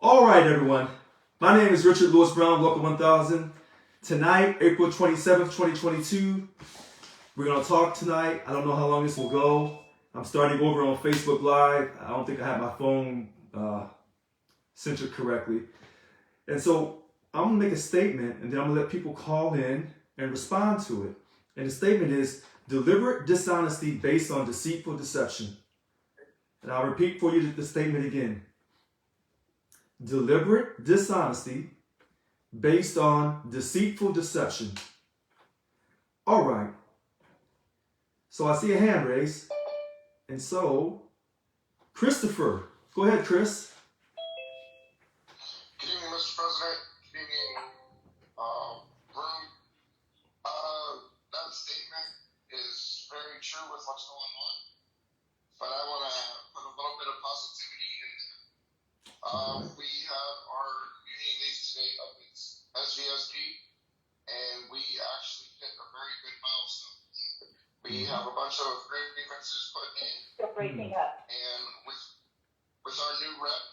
All right, everyone. My name is Richard Lewis Brown, Local 1000. Tonight, April 27th, 2022, we're going to talk tonight. I don't know how long this will go. I'm starting over on Facebook Live. I don't think I have my phone centered correctly. And so I'm going to make a statement, and then I'm going to let people call in and respond to it. And the statement is, deliberate dishonesty based on deceitful deception. And I'll repeat for you the statement again. Deliberate dishonesty based on deceitful deception. All right. So I see a hand raised. And so, Christopher. Go ahead, Chris. Good evening, Mr. President. Good evening, room. That statement is very true with what's going on, but I want to put a little bit of positivity into it. We have our union leads today up at SVSP, and we actually hit a very good milestone. We have a bunch of grievances put in, and with our new rep,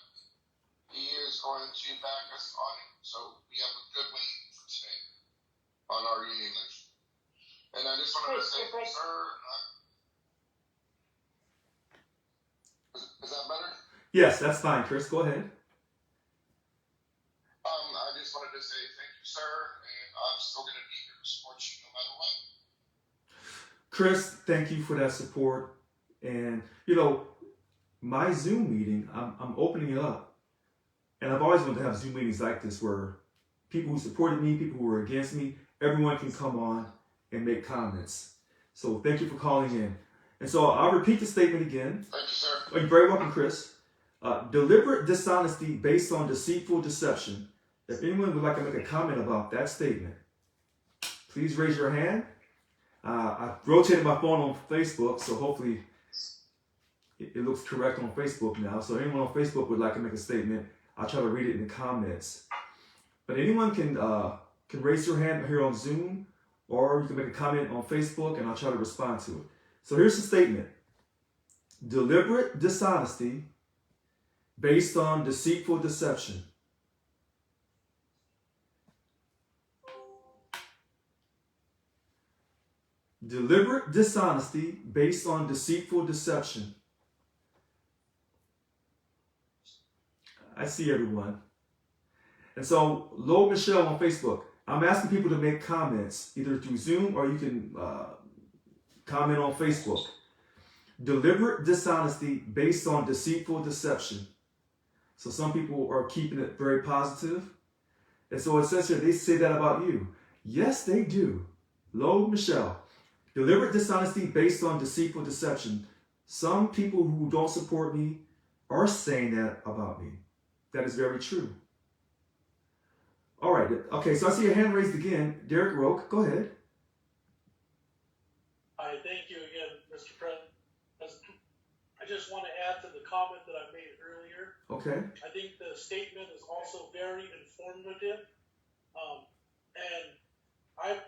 he is going to back us on it. So we have a good win for today on our union list. And I just wanted to say, sir, is that better? Yes, that's fine, Chris. Go ahead. I just wanted to say thank you, sir, and I'm still going to be here to support you no matter what. Chris, thank you for that support. And, you know, my Zoom meeting, I'm opening it up. And I've always wanted to have Zoom meetings like this where people who supported me, people who were against me, everyone can come on and make comments. So thank you for calling in. And so I'll repeat the statement again. Thank you, sir. Oh, you're very welcome, Chris. Deliberate dishonesty based on deceitful deception. If anyone would like to make a comment about that statement, please raise your hand. I've rotated my phone on Facebook, so hopefully it looks correct on Facebook now. So anyone on Facebook would like to make a statement, I'll try to read it in the comments. But anyone can raise your hand here on Zoom, or you can make a comment on Facebook, and I'll try to respond to it. So here's the statement. Deliberate dishonesty based on deceitful deception. Deliberate dishonesty based on deceitful deception. I see everyone. And so, Lo Michelle on Facebook, I'm asking people to make comments either through Zoom or you can comment on Facebook. Deliberate dishonesty based on deceitful deception. So some people are keeping it very positive. And so it says here, they say that about you. Yes, they do. Lo Michelle. Deliberate dishonesty based on deceitful deception. Some people who don't support me are saying that about me. That is very true. All right. Okay, so I see your hand raised again. Derek Roque, go ahead. Hi, thank you again, Mr. President. I just want to add to the comment that I made earlier. Okay. I think the statement is also very informative. And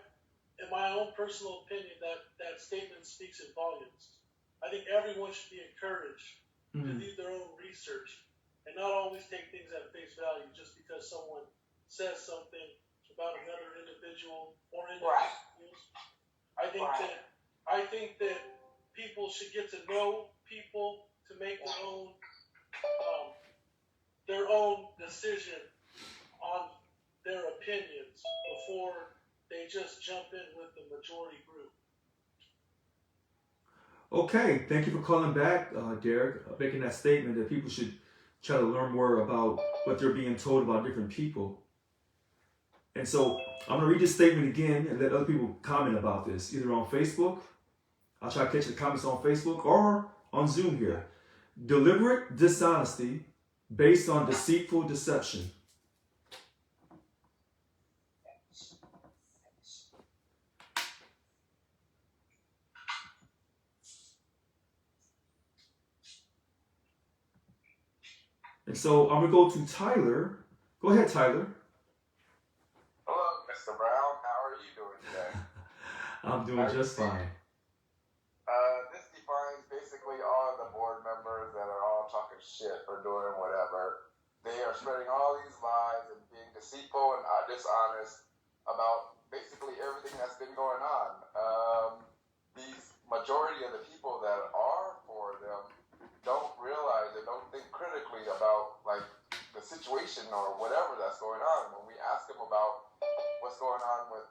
in my own personal opinion, that statement speaks in volumes. I think everyone should be encouraged to do their own research and not always take things at face value just because someone says something about another individual or individuals. I think that people should get to know people to make their own decision on their opinions before they just jump in with the majority group. Okay, thank you for calling back, Derek, making that statement that people should try to learn more about what they're being told about different people. And so I'm going to read this statement again and let other people comment about this, either on Facebook. I'll try to catch the comments on Facebook or on Zoom here. Deliberate dishonesty based on deceitful deception. And so I'm going to go to Tyler. Go ahead, Tyler. Hello, Mr. Brown. How are you doing today? I'm doing just fine. This defines basically all the board members that are all talking shit or doing whatever. they are spreading all these lies and being deceitful and dishonest about basically everything that's been going on. These majority of the people that are for them don't realize and don't think critically about like the situation or whatever that's going on. When we ask them about what's going on with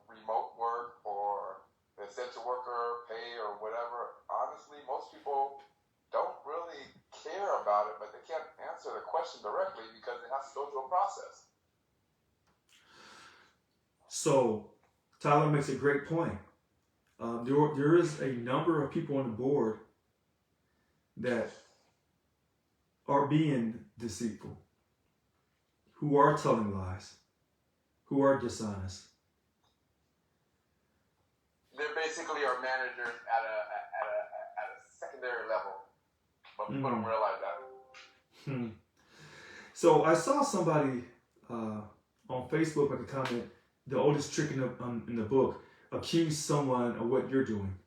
remote work or the essential worker pay or whatever, honestly, most people don't really care about it, but they can't answer the question directly because it has to go through a process. So, Tyler makes a great point. There is a number of people on the board that are being deceitful, who are telling lies, who are dishonest. They're basically our managers at a secondary level, but people don't realize that. So I saw somebody on Facebook make a comment. The oldest trick in the book, accuse someone of what you're doing.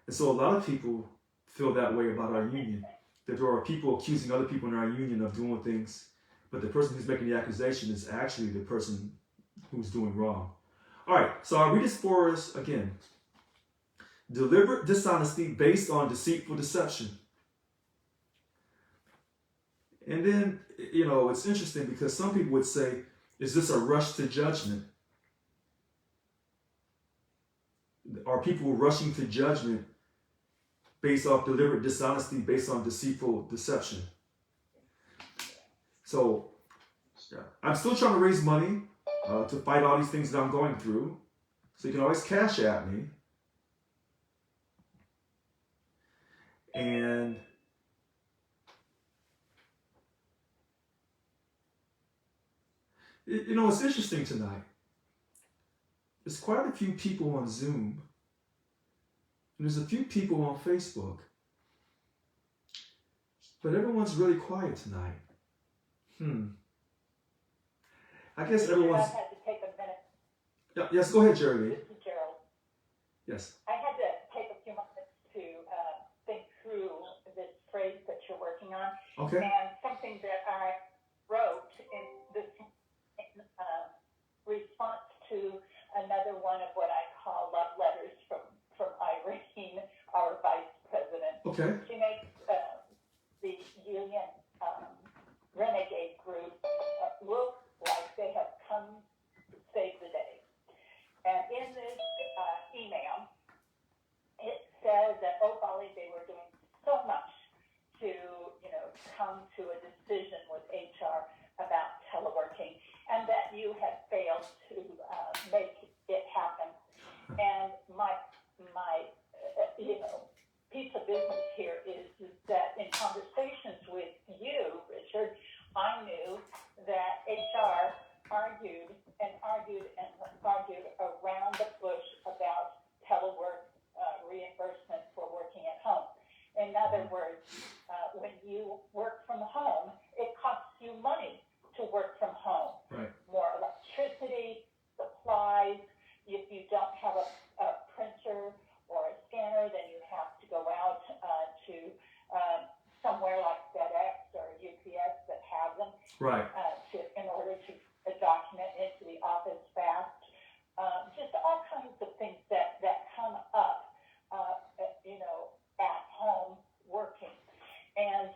And so a lot of people feel that way about our union, that there are people accusing other people in our union of doing things, but the person who's making the accusation is actually the person who's doing wrong. All right, so I'll read this for us again. Deliberate dishonesty based on deceitful deception. And then, it's interesting because some people would say, is this a rush to judgment? Are people rushing to judgment based off deliberate dishonesty, based on deceitful deception? So, I'm still trying to raise money to fight all these things that I'm going through. So you can always cash at me. And it's interesting tonight. There's quite a few people on Zoom. And there's a few people on Facebook. But everyone's really quiet tonight. I guess everyone's... I had to take a minute. Yeah, yes, go ahead, Jeremy. This is Gerald. Yes. I had to take a few moments to think through this phrase that you're working on. Okay. And something that I wrote in this response to another one of what I call love letters from Irene, our vice president. Okay. She makes the union renegade group look like they have come to save the day. And in this email, it says that, oh, golly, they were doing so much to, come to a decision with HR about teleworking, and that you had failed to make it happen. And my piece of business here is that in conversations with you, Richard, I knew that HR argued around the bush about telework reimbursement for working at home. In other words, when you work from home, it costs you money to work from home. Right. More electricity, supplies. If you don't have a printer or a scanner, then you have to go out to somewhere like FedEx or UPS that have them. Right. In order to document into the office fast. Just all kinds of things that come up, at home working. And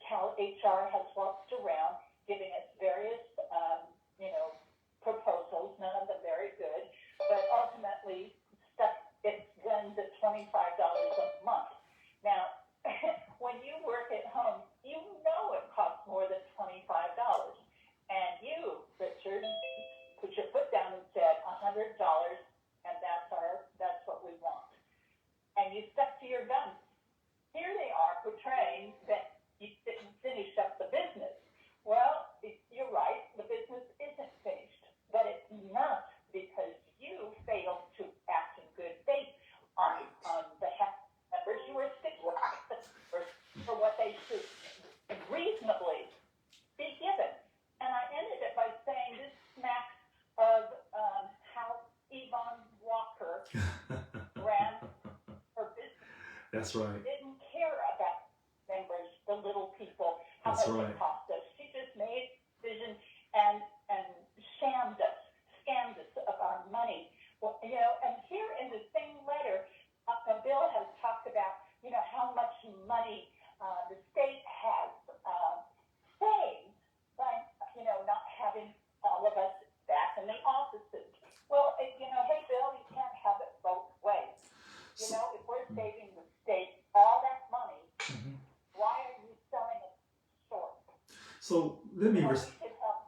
Cal HR has walked around giving us various, proposals, none of them very good, but ultimately it runs at $25 a month. Now, when you work at home, you know it costs more than $25. And you, Richard, put your foot down and said $100, and that's what we want. And you stuck to your guns. Here they are portraying that you didn't finish up the business. Well, you're right, the business isn't finished, but it's not because you failed to act in good faith on behalf of members. You were sticking for what they should reasonably be given. And I ended it by saying this smacks of how Yvonne Walker ran her business. That's right. Didn't care about members, the little people, how That's much right. it cost us. She just So let me. We could help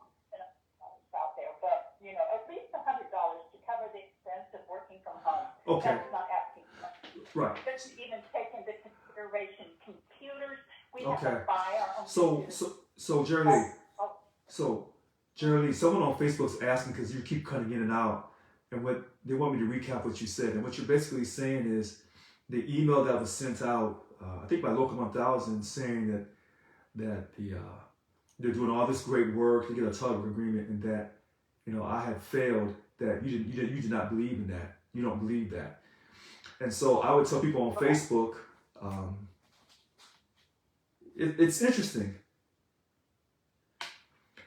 out there, but at least $100 to cover the expense of working from home. Okay. That's not asking much. Right. Doesn't even take into consideration computers. We have Okay. to buy our own So Jerry Lee. Oh, So Jerry Lee, someone on Facebook's asking because you keep cutting in and out, and what they want me to recap what you said, and what you're basically saying is the email that was sent out, I think by Local 1000, saying that they're doing all this great work to get a tug agreement, and that I had failed. That you did not believe in that. You don't believe that. And so I would tell people on Facebook, it's interesting.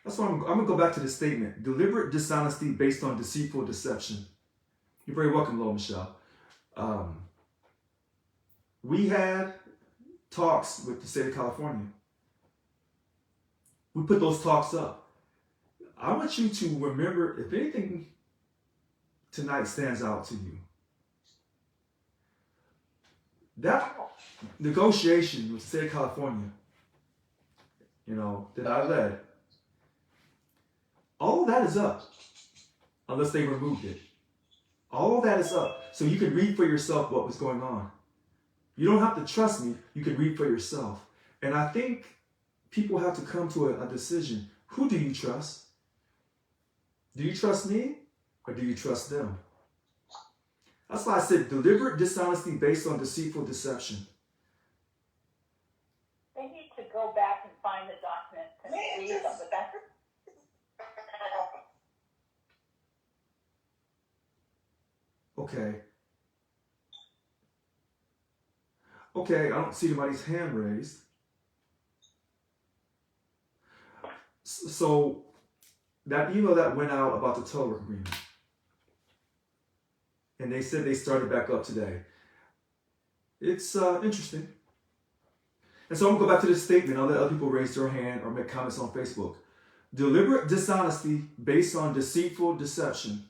That's why I'm going to go back to this statement. Deliberate dishonesty based on deceitful deception. You're very welcome, Lo Michelle. We had talks with the state of California. We put those talks up. I want you to remember, if anything tonight stands out to you, that negotiation with the state of California, that I led, all of that is up, unless they removed it. All of that is up, so you can read for yourself what was going on. You don't have to trust me, you can read for yourself. And I think people have to come to a decision. Who do you trust? Do you trust me, or do you trust them? That's why I said deliberate dishonesty based on deceitful deception. they need to go back and find the document and read them, but that's Okay, I don't see anybody's hand raised. So that email that went out about the toll agreement, and they said they started back up today. It's interesting. And so I'm going to go back to this statement. I'll let other people raise their hand or make comments on Facebook. Deliberate dishonesty based on deceitful deception.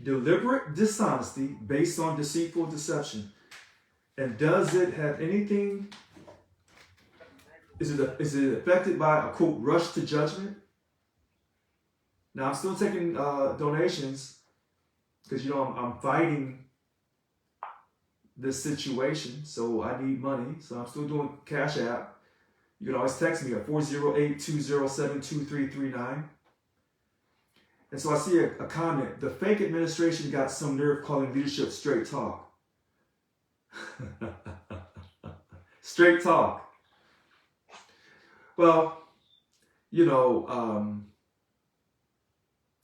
Deliberate dishonesty based on deceitful deception. And does it have anything? Is it affected by a quote rush to judgment? Now I'm still taking donations because I'm fighting this situation, so I need money. So I'm still doing Cash App. You can always text me at 408-207-2339. And so I see a comment. The fake administration got some nerve calling leadership straight talk. Straight talk. Well,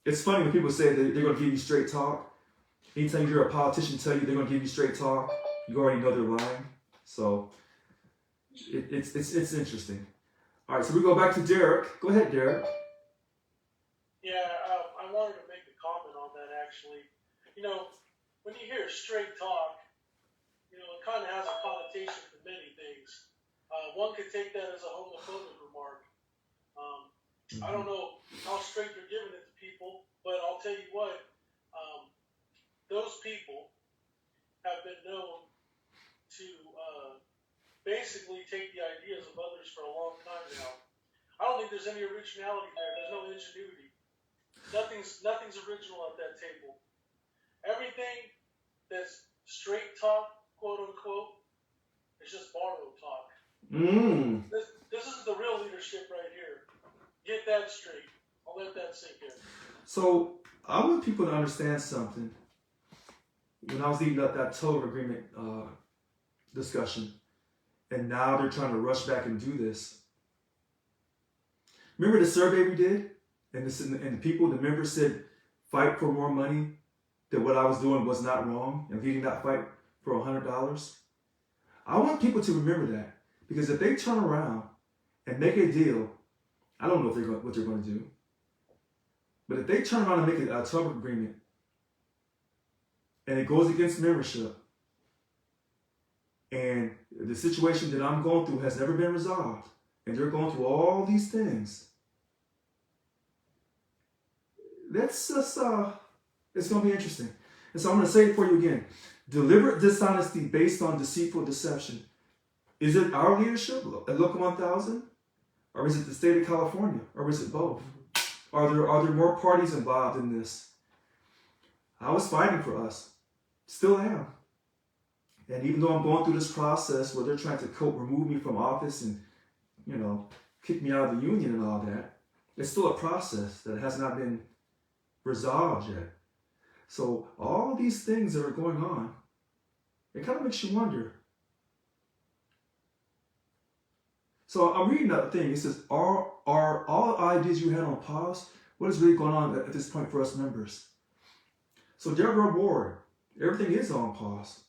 it's funny when people say that they're going to give you straight talk. Anytime you hear a politician tell you they're going to give you straight talk, you already know they're lying. So it's interesting. All right, so we go back to Derek. Go ahead, Derek. Yeah, I wanted to make a comment on that actually. When you hear straight talk, it kind of has a connotation for many things. One could take that as a homophobic remark. I don't know how straight they're giving it to people, but I'll tell you what, those people have been known to basically take the ideas of others for a long time now. I don't think there's any originality there. There's no ingenuity. Nothing's original at that table. Everything that's straight talk, quote unquote, is just borrowed talk. This is the real leadership right here. Get that straight. I'll let that sink in. So I want people to understand something. When I was leading up that total agreement discussion, and now they're trying to rush back and do this. Remember the survey we did? And the members said, fight for more money, that what I was doing was not wrong, and leading that fight for $100. I want people to remember that, because if they turn around and make a deal, I don't know what they're going to do, but if they turn around and make a total agreement, and it goes against membership, and the situation that I'm going through has never been resolved, and they're going through all these things, that's just, it's going to be interesting. And so I'm going to say it for you again. Deliberate dishonesty based on deceitful deception. Is it our leadership at Local 1000? Or is it the state of California? Or is it both? Are there more parties involved in this? I was fighting for us. Still am. And even though I'm going through this process where they're trying to remove me from office and, kick me out of the union and all that, it's still a process that has not been resolved yet. So all these things that are going on, it kind of makes you wonder. So I'm reading that thing. It says, are all ideas you had on pause? What is really going on at this point for us members? So Deborah Ward, everything is on pause.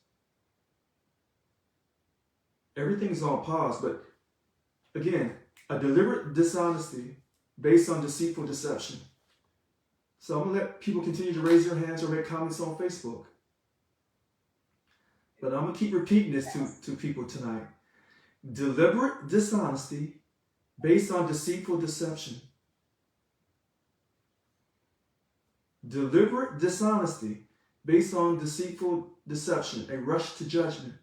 Everything is on pause, but again, a deliberate dishonesty based on deceitful deception. So I'm going to let people continue to raise their hands or make comments on Facebook. But I'm going to keep repeating this to people tonight. Deliberate dishonesty based on deceitful deception. Deliberate dishonesty based on deceitful deception, a rush to judgment.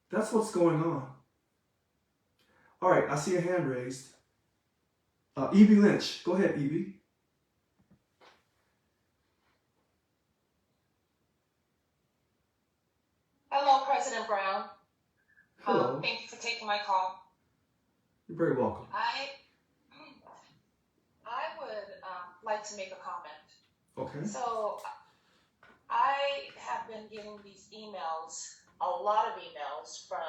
That's what's going on. All right, I see a hand raised. Evie Lynch. Go ahead, Evie. Hello, President Brown. Hello. Thank you for taking my call. You're very welcome. I would like to make a comment. Okay. So I have been getting these emails, a lot of emails from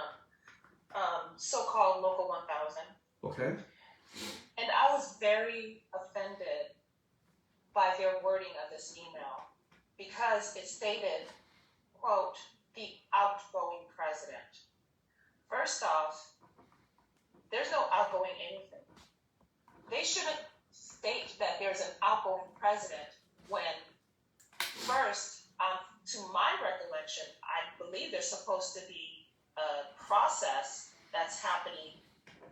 so-called Local 1000. Okay. And I was very offended by their wording of this email because it stated, quote, the outgoing president. First off, there's no outgoing anything. They shouldn't state that there's an outgoing president when, first, to my recollection, I believe there's supposed to be a process that's happening,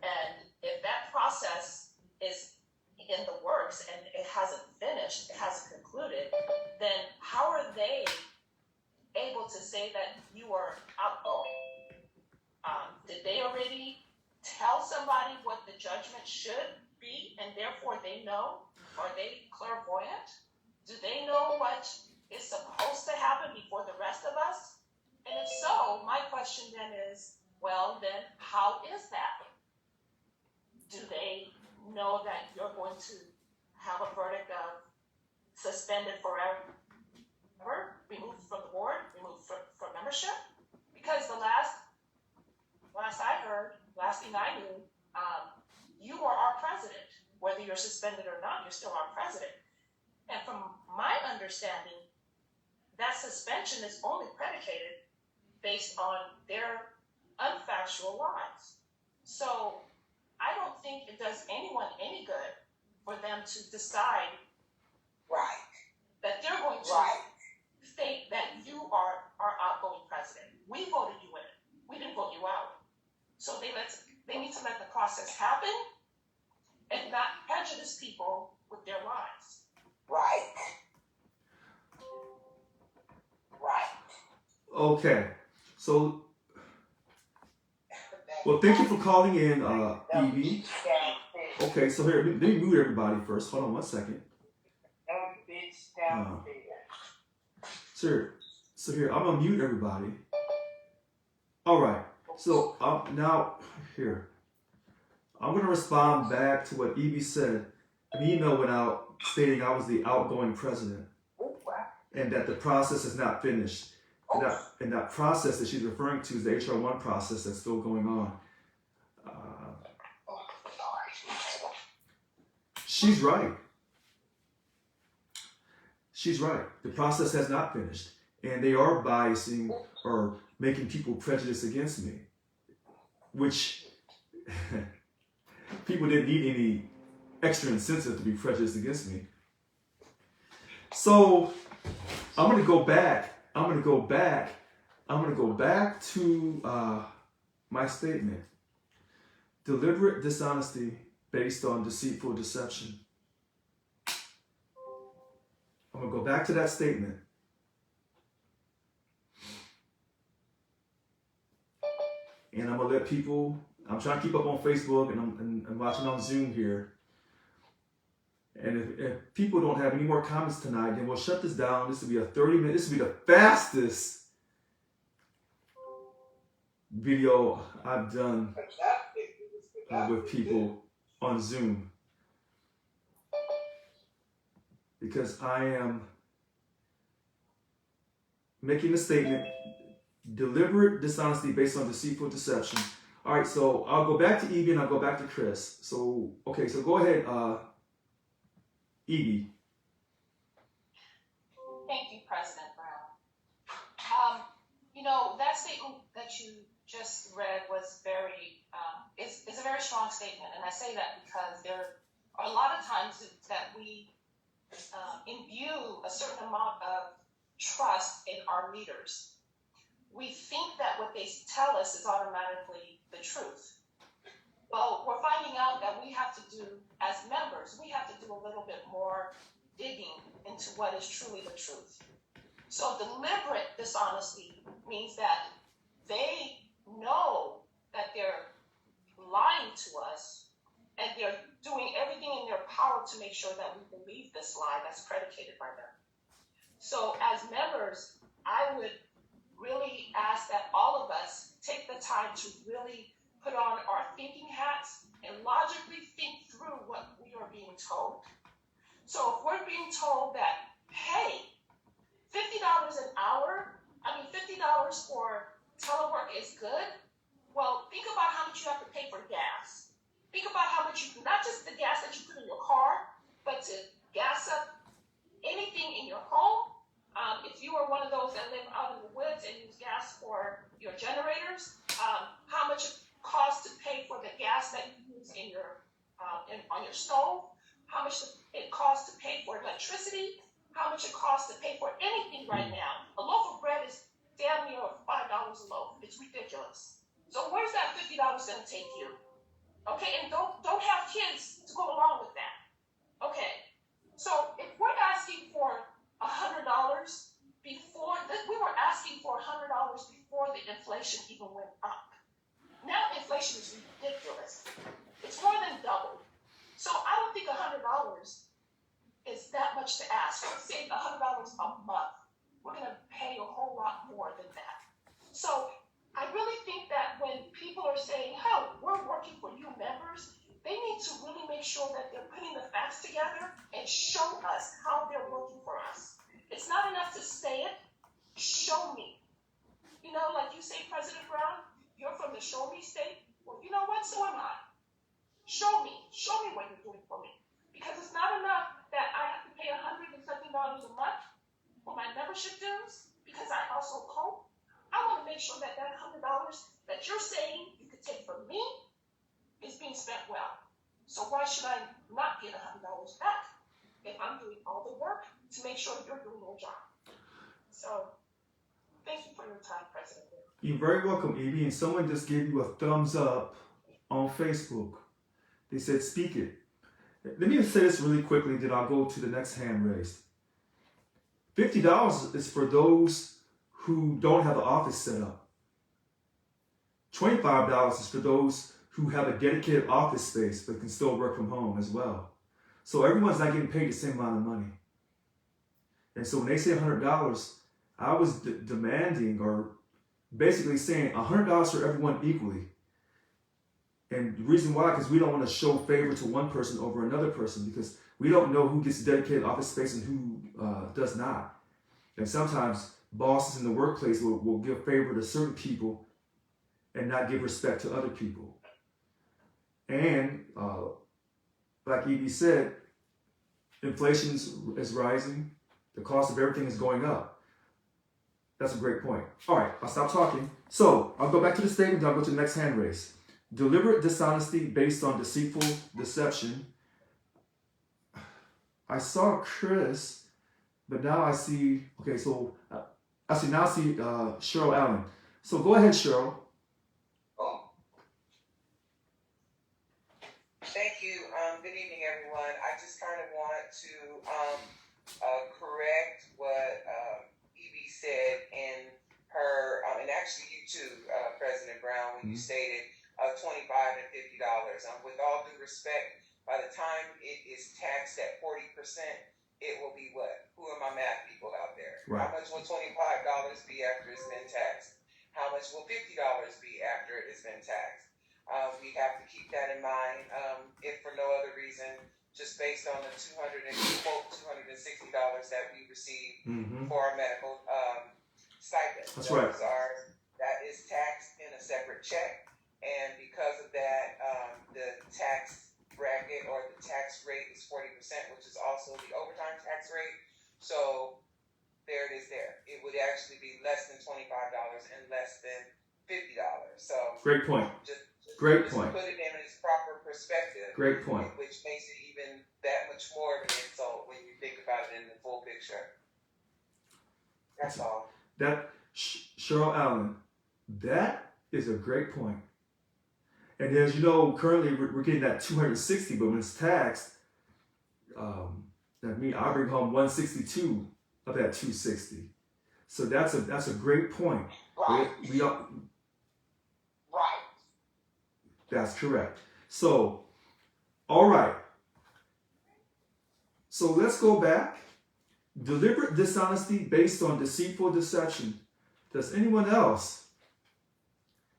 and if that process is in the works and it hasn't finished, it hasn't concluded, then how are they able to say that you are outgoing? Did they already tell somebody what the judgment should be and therefore they know? Are they clairvoyant? Do they know what is supposed to happen before the rest of us? And if so, my question then is, well, then how is that? Do they know that you're going to have a verdict of suspended forever, removed from the board, removed from membership? Because the last I heard, last thing I knew, you are our president. Whether you're suspended or not, you're still our president. And from my understanding, that suspension is only predicated based on their unfactual lies. So I don't think it does anyone any good for them to decide that they're going to state that you are our outgoing president. We voted you in. We didn't vote you out. So they need to let the process happen and not prejudice people with their lies. Okay. So, well, thank you for calling in, Evie. Okay, so here, let me mute everybody first. Hold on one second. So here, I'm gonna mute everybody. All right. So now here, I'm gonna respond back to what Evie said. An email went out stating I was the outgoing president, and that the process is not finished. And that process that she's referring to is the HR1 process that's still going on. She's right. She's right. The process has not finished. And they are biasing or making people prejudice against me. Which people didn't need any extra incentive to be prejudiced against me. So I'm going to go back to my statement. Deliberate dishonesty based on deceitful deception. I'm going to go back to that statement. and I'm gonna let people. I'm trying to keep up on Facebook, and I'm watching on Zoom here. And if people don't have any more comments tonight, then we'll shut this down. This will be a 30-minute. This will be the fastest video I've done with people on Zoom, because I am making a statement: deliberate dishonesty based on deceitful deception. All right, so I'll go back to Evie and I'll go back to Chris. So, okay, so go ahead, Evie. Thank you, President Brown. That statement that you just read was is a very strong statement, and I say that because there are a lot of times that we imbue a certain amount of trust in our leaders. We think that what they tell us is automatically the truth. Well, we're finding out that we have to do, as members, we have to do a little bit more digging into what is truly the truth. So deliberate dishonesty means that they know that they're lying to us, and they're doing everything in their power to make sure that we believe this lie that's predicated by them. So as members, I would really ask that all of us take the time to really put on our thinking hats and logically think through what we are being told. So if we're being told that, hey, $50 an hour, $50 for telework is good, well, think about how much you have to pay for gas. Think about how much not just the gas that you put in your car, but to gas up anything in your home. If you are one of those that live out in the woods and use gas for your generators, how much it costs to pay for the gas that you use in your on your stove, how much it costs to pay for electricity, how much it costs to pay for anything right now. A loaf of bread is damn near $5 a loaf. It's ridiculous. So where's that $50 going to take you? Okay, and don't have kids to go along with that. Okay, so if we're asking for $100 before, we were asking for $100 before the inflation even went up. Now inflation is ridiculous. It's more than doubled. So I don't think $100 is that much to ask. Let's say $100 a month. We're going to pay a whole lot more than that. So I really think that when people are saying, "Oh, we're working for you members," they need to really make sure that they're putting the facts together and show us how they're working for us. It's not enough to say it. Show me. Like you say, President Brown, you're from the show me state. Well, you know what? So am I. Show me. Show me what you're doing for me. Because it's not enough that I have to pay $100 and something a month for my membership dues, because I also cope. I want to make sure that that $100 that you're saying you could take from me is being spent well. So why should I not get $100 back if I'm doing all the work to make sure you're doing your job? So thank you for your time, President. You're very welcome, Evie. And someone just gave you a thumbs up on Facebook. They said, speak it. Let me say this really quickly, then I'll go to the next hand raised. $50 is for those who don't have the office set up. $25 is for those who have a dedicated office space but can still work from home as well. So everyone's not getting paid the same amount of money. And so when they say $100, I was demanding, or basically saying $100 for everyone equally. And the reason why, because we don't want to show favor to one person over another person, because we don't know who gets dedicated office space and who does not. And sometimes bosses in the workplace will give favor to certain people and not give respect to other people. And like Evie said, inflation is rising. The cost of everything is going up. That's a great point. All right, I'll stop talking. So I'll go back to the statement, I'll go to the next hand raise. Deliberate dishonesty based on deceitful deception. I saw Chris, but now I see, okay, so I see Cheryl Allen. So go ahead, Cheryl. Thank you. Good evening, everyone. I just kind of want to correct what Evie said in her, and actually you too, President Brown, when you Mhm. stated $25 and $50. With all due respect, by the time it is taxed at 40%, it will be what? Who are my math people out there? Right. How much will $25 be after it's been taxed? How much will $50 be after it has been taxed? We have to keep that in mind, if for no other reason, just based on the $260 that we receive Mm-hmm. for our medical stipend. That's right. That is taxed in a separate check, and because of that, the tax bracket or the tax rate is 40%, which is also the overtime tax rate. So there it is. There, it would actually be less than $25 and less than $50. So Great point. Just Great just point. put it in its proper perspective. Great point. Which makes it even that much more of an insult when you think about it in the full picture. That's all. That Cheryl Allen, that is a great point. And as you know, currently we're getting that 260, but when it's taxed, that means I bring home 162 of that 260. So that's a great point. Right. We are, Right. that's correct. So, all right. So let's go back. Deliberate dishonesty based on deceitful deception. Does anyone else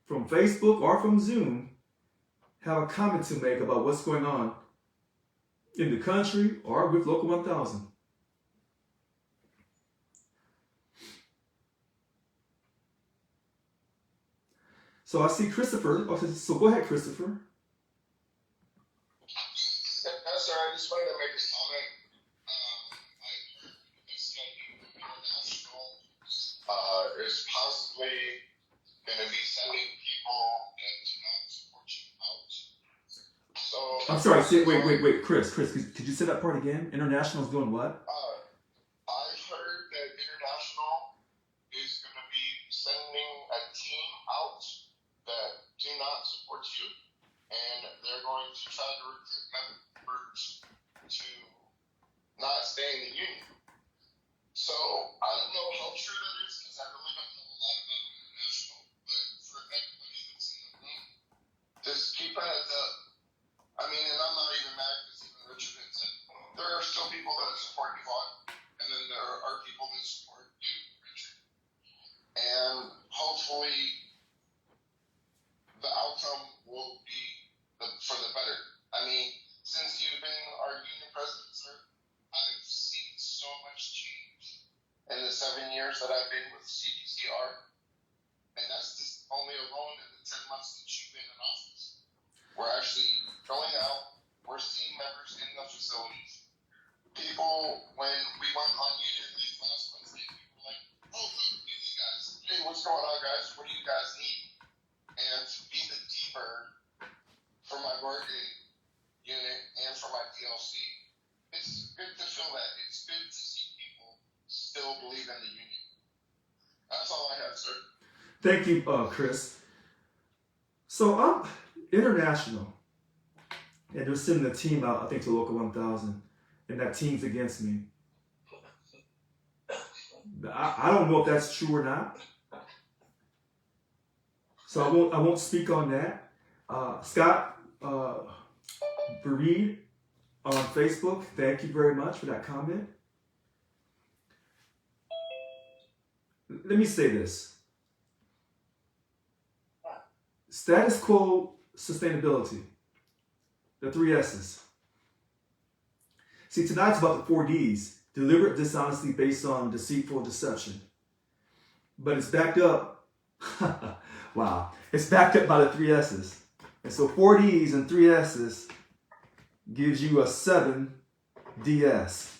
from Facebook or from Zoom have a comment to make about what's going on in the country or with Local 1000? So I see Christopher. Okay, so go ahead, Christopher. Yes, sir. I just wanted to make a comment. I heard this international is possibly going to be sending people that do not support you out. So I'm sorry. Wait, Chris. Could you say that part again? International's doing what? I heard that international is going to be sending a team out that do not support you, and they're going to try to recruit members to not stay in the union. So I don't know how true that is because I really don't know a lot about international. But for everybody that's in the room, just keep a heads up. I mean, and I'm not even mad because even Richard had said there are still people that support Yvonne, and then there are people that support you, Richard. And hopefully the outcome will be for the better. I mean, since you've been our union president, sir, I've seen so much change in the 7 years that I've been with CDCR, and that's just only alone in the 10 months that you've been in office. We're actually going out, we're seeing members in the facilities. People, when we went on union leave last Wednesday, people were like, oh, look, these guys, hey, what's going on, guys? What do you guys need? And to be the deeper for my bargaining unit and for my DLC, it's good to feel that. It's good to see people still believe in the union. That's all I have, sir. Thank you, Chris. So I'm international, and they're sending a team out, I think, to Local 1000, and that team's against me. I don't know if that's true or not. So I won't speak on that. Scott Bereed on Facebook, thank you very much for that comment. Let me say this. Status quo sustainability, the 3 S's. See, tonight's about the 4 Ds, deliberate dishonesty based on deceitful deception. But it's backed up, wow, it's backed up by the 3 S's. And so 4 Ds and 3 S's gives you a 7 DS.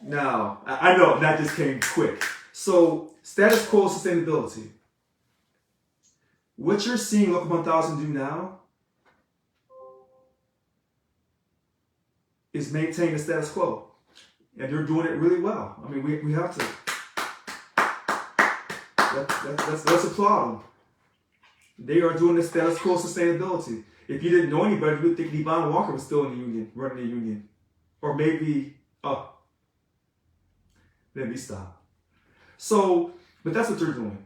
Now, I know that just came quick. So, status quo sustainability. What you're seeing Local 1000 do now is maintain the status quo. And they're doing it really well. I mean, we have to. Let's applaud them. They are doing the status quo sustainability. If you didn't know anybody, you would think Devon Walker was still in the union, running the union. Or maybe, let me stop. So, but that's what they're doing.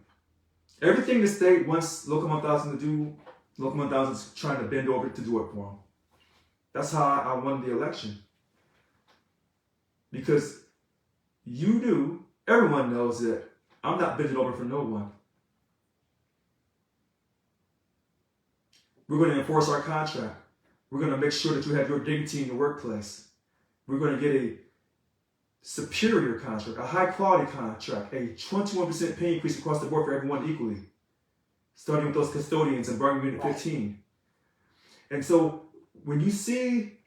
Everything the state wants Local 1000 to do, Local 1000 is trying to bend over to do it for them. That's how I won the election. Because you knew, everyone knows that I'm not bending over for no one. We're going to enforce our contract. We're going to make sure that you have your dignity in your workplace. We're going to get a superior contract, a high quality contract, a 21% pay increase across the board for everyone equally, starting with those custodians and bringing them to 15. And so when you see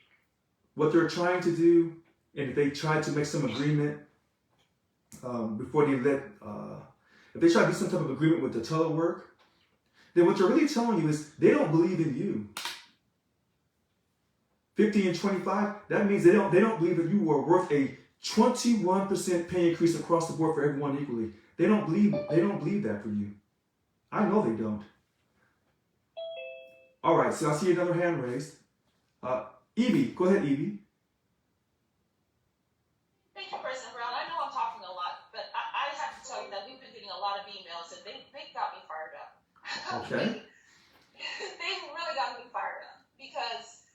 what they're trying to do, and if they try to make some agreement before they let, if they try to do some type of agreement with the telework, then what they're really telling you is they don't believe in you. 50 and 25, that means they don't believe that you are worth a 21% pay increase across the board for everyone equally. They don't believe that for you. I know they don't. All right, so I see another hand raised. Evie, go ahead, Evie. Thank you, President Brown. I know I'm talking a lot, but I have to tell you that we've been getting a lot of emails and they got me fired up. Okay. They really got me fired up because,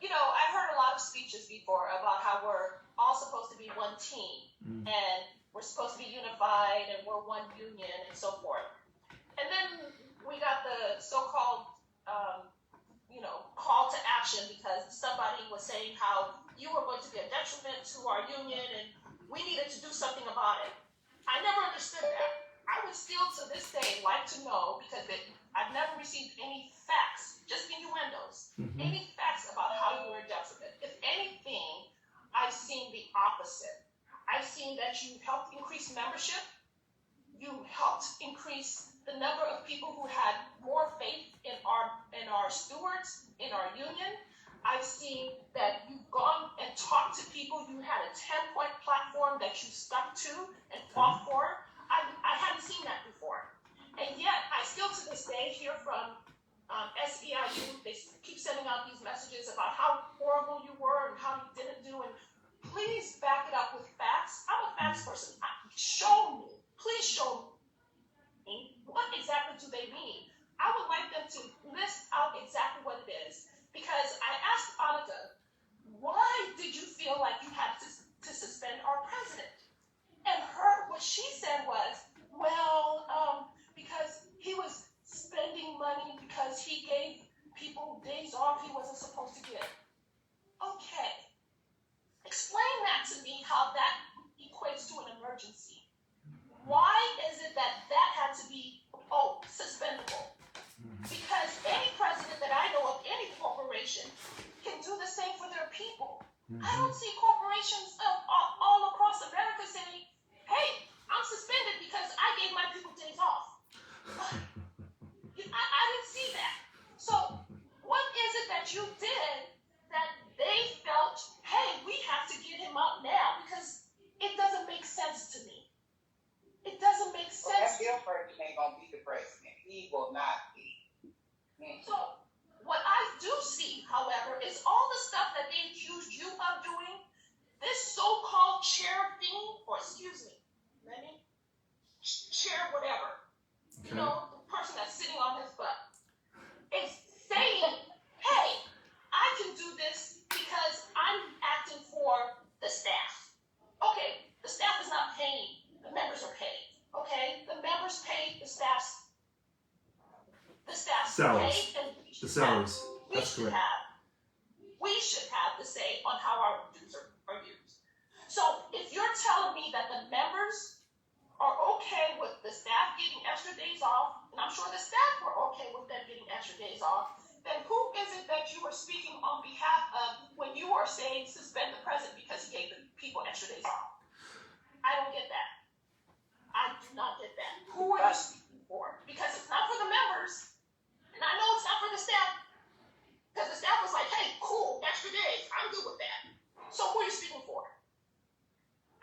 you know, I've heard a lot of speeches before about how we're all supposed to be one team and we're supposed to be unified and we're one union and so forth. And then we got the so-called, call to action because somebody was saying how you were going to be a detriment to our union and we needed to do something about it. I never understood that. I would still to this day like to know, because I've never received any facts, just innuendos, any facts about how you were a detriment. If anything, I've seen the opposite. I've seen that you helped increase membership. You helped increase the number of people who had more faith in our stewards, in our union. I've seen that you've gone and talked to people. You had a 10-point platform that you stuck to and fought for. I hadn't seen that before. And yet, I still to this day hear from SEIU. They keep sending out these messages about how horrible you were and how you didn't do. And please back it up with facts. I'm a facts person. Show me. Please show me. What exactly do they mean? I would like them to list out exactly what it is. Because I asked Annika, why did you feel like you had to suspend our president? And what she said was, because he was spending money because he gave people days off he wasn't supposed to give. Okay. Explain that to me, how that equates to an emergency. Why is it that had to be, suspendable? Because any president that I know of, any corporation, can do the same for their people. I don't see corporations all across America saying, hey, I'm suspended because I gave my people days off. I didn't see that. So what is it that you did that they felt, hey, we have to get him out now? Because it doesn't make sense to me. It doesn't make sense. Well, that Bill Purchase ain't going to be the president. He will not be. So what I do see, however, is all the stuff that they accused you of doing, this so-called chair thing, or excuse me, chair whatever, Okay. you know, the person that's sitting on his butt, is saying, hey, I can do this because I'm acting for the staff. Okay, the staff is not paying, the members are paid. Okay, the members pay the staff's salaries. pay, and The salaries. That's correct. We should have the say on how our dues are used. So if you're telling me that the members are okay with the staff getting extra days off, and I'm sure the staff were okay with them getting extra days off, then who is it that you were speaking on behalf of when you were saying suspend the president because he gave the people extra days off? I don't get that. I do not get that. Who are you speaking for? Because it's not for the members, and I know it's not for the staff, because the staff was like, hey, cool, extra days, I'm good with that. So who are you speaking for?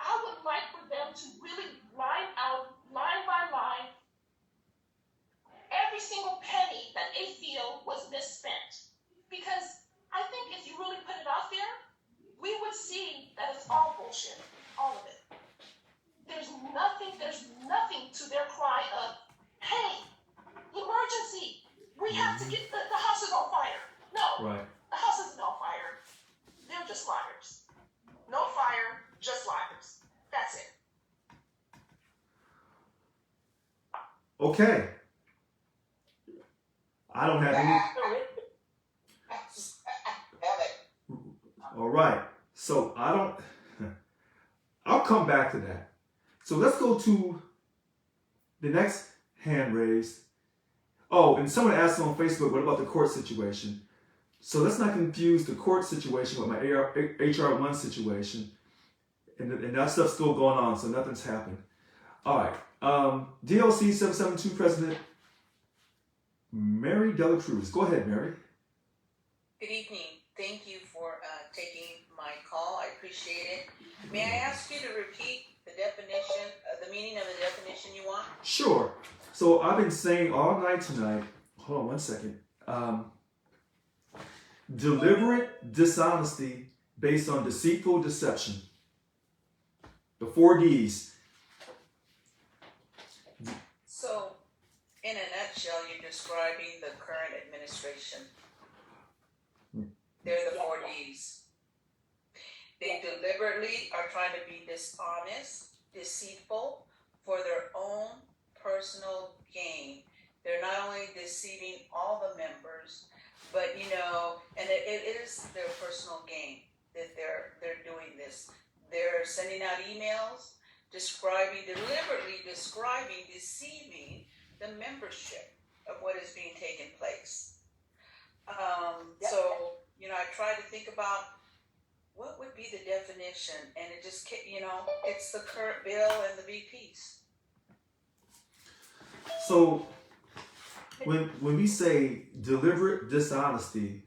I would like for them to really line out, line by line, every single penny that they feel was misspent. Because I think if you really put it out there, we would see that it's all bullshit, all of it. There's nothing the house is on fire. No, Right. the house isn't on fire. They're just liars. No fire, just liars. That's it. Okay. I don't have any. All right. So I don't. I'll come back to that. So let's go to the next hand raised. Oh, and someone asked on Facebook, what about the court situation? So let's not confuse the court situation with my HR1 situation. And that stuff's still going on, so nothing's happened. All right. DLC 772 President Mary Dela Cruz. Go ahead, Mary. Good evening. Thank you for taking my call. I appreciate it. May I ask you to repeat the definition, the meaning of the definition you want? Sure. So I've been saying all night tonight, hold on one second, deliberate dishonesty based on deceitful deception. The 4 Ds. So, in a nutshell, you're describing the current administration. They're the 4 Ds. They deliberately are trying to be dishonest, deceitful for their own personal gain. They're not only deceiving all the members, but and it is their personal gain that they're doing this. They're sending out emails deliberately describing, deceiving the membership of what is being taken place. So, I try to think about what would be the definition, and it just, it's the current bill and the VPs. So when we say deliberate dishonesty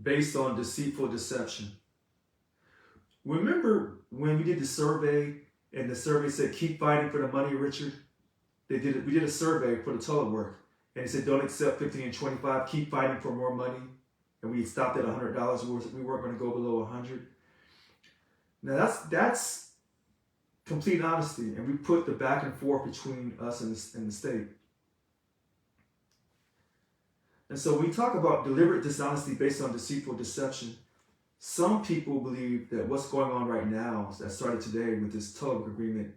based on deceitful deception, remember when we did the survey and the survey said keep fighting for the money, Richard? We did a survey for the telework and it said don't accept 50 and 25, keep fighting for more money. And we stopped at $100. We weren't going to go below 100. Now that's complete honesty, and we put the back and forth between us and the state. And so when we talk about deliberate dishonesty based on deceitful deception, some people believe that what's going on right now, that started today with this telework agreement,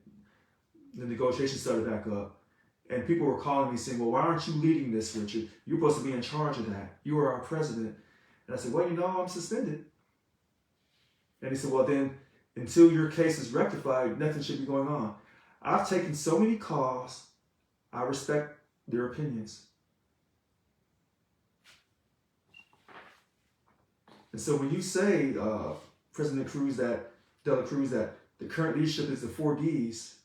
the negotiations started back up, and people were calling me saying, well, why aren't you leading this, Richard? You're supposed to be in charge of that. You are our president. And I said, well, I'm suspended. And he said, well, then until your case is rectified, nothing should be going on. I've taken so many calls. I respect their opinions. And so when you say, President Dela Cruz, that the current leadership is the 4 Ds,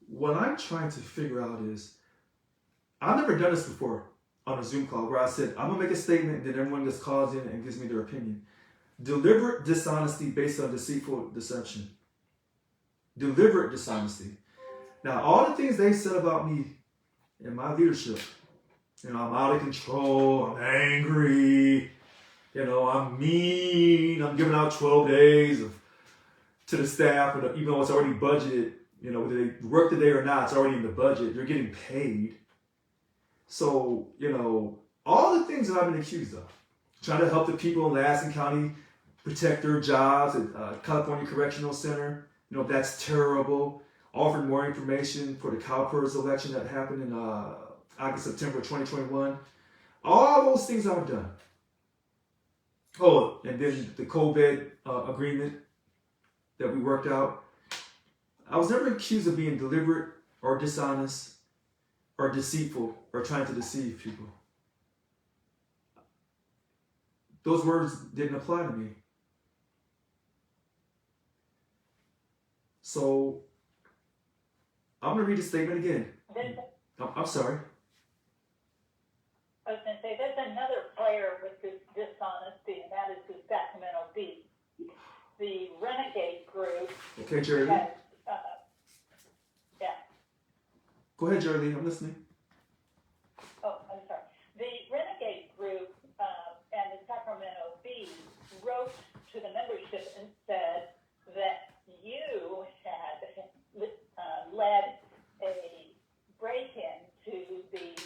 what I'm trying to figure out is, I've never done this before on a Zoom call where I said, I'm going to make a statement, then everyone just calls in and gives me their opinion. Deliberate dishonesty based on deceitful deception. Deliberate dishonesty. Now, all the things they said about me and my leadership, I'm out of control, I'm angry, I'm mean, I'm giving out 12 days to the staff, even though it's already budgeted, whether they work today or not, it's already in the budget, they're getting paid. So, all the things that I've been accused of, trying to help the people in Lansing County protect their jobs at California Correctional Center, that's terrible. Offered more information for the CalPERS election that happened in August, September 2021. All those things I've done. Oh, and then the COVID agreement that we worked out. I was never accused of being deliberate or dishonest or deceitful or trying to deceive people. Those words didn't apply to me. So I'm going to read the statement again. I'm sorry. I was going to say, there's another player with this dishonesty, and that is the Sacramento Bee. The Renegade Group. Okay, Jerry. Has, Go ahead, Jerry. I'm listening. Oh, I'm sorry. The Renegade Group and the Sacramento Bee wrote to the membership and said that you had led a break-in to the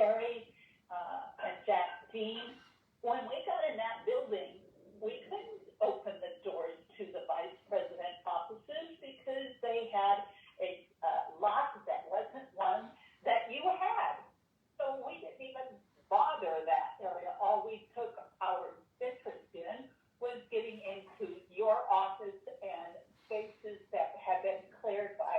Barry and Jack Dean. When we got in that building, we couldn't open the doors to the vice president offices because they had a lock that wasn't one that you had. So we didn't even bother that area. All we took our interest in was getting into your office and spaces that had been cleared by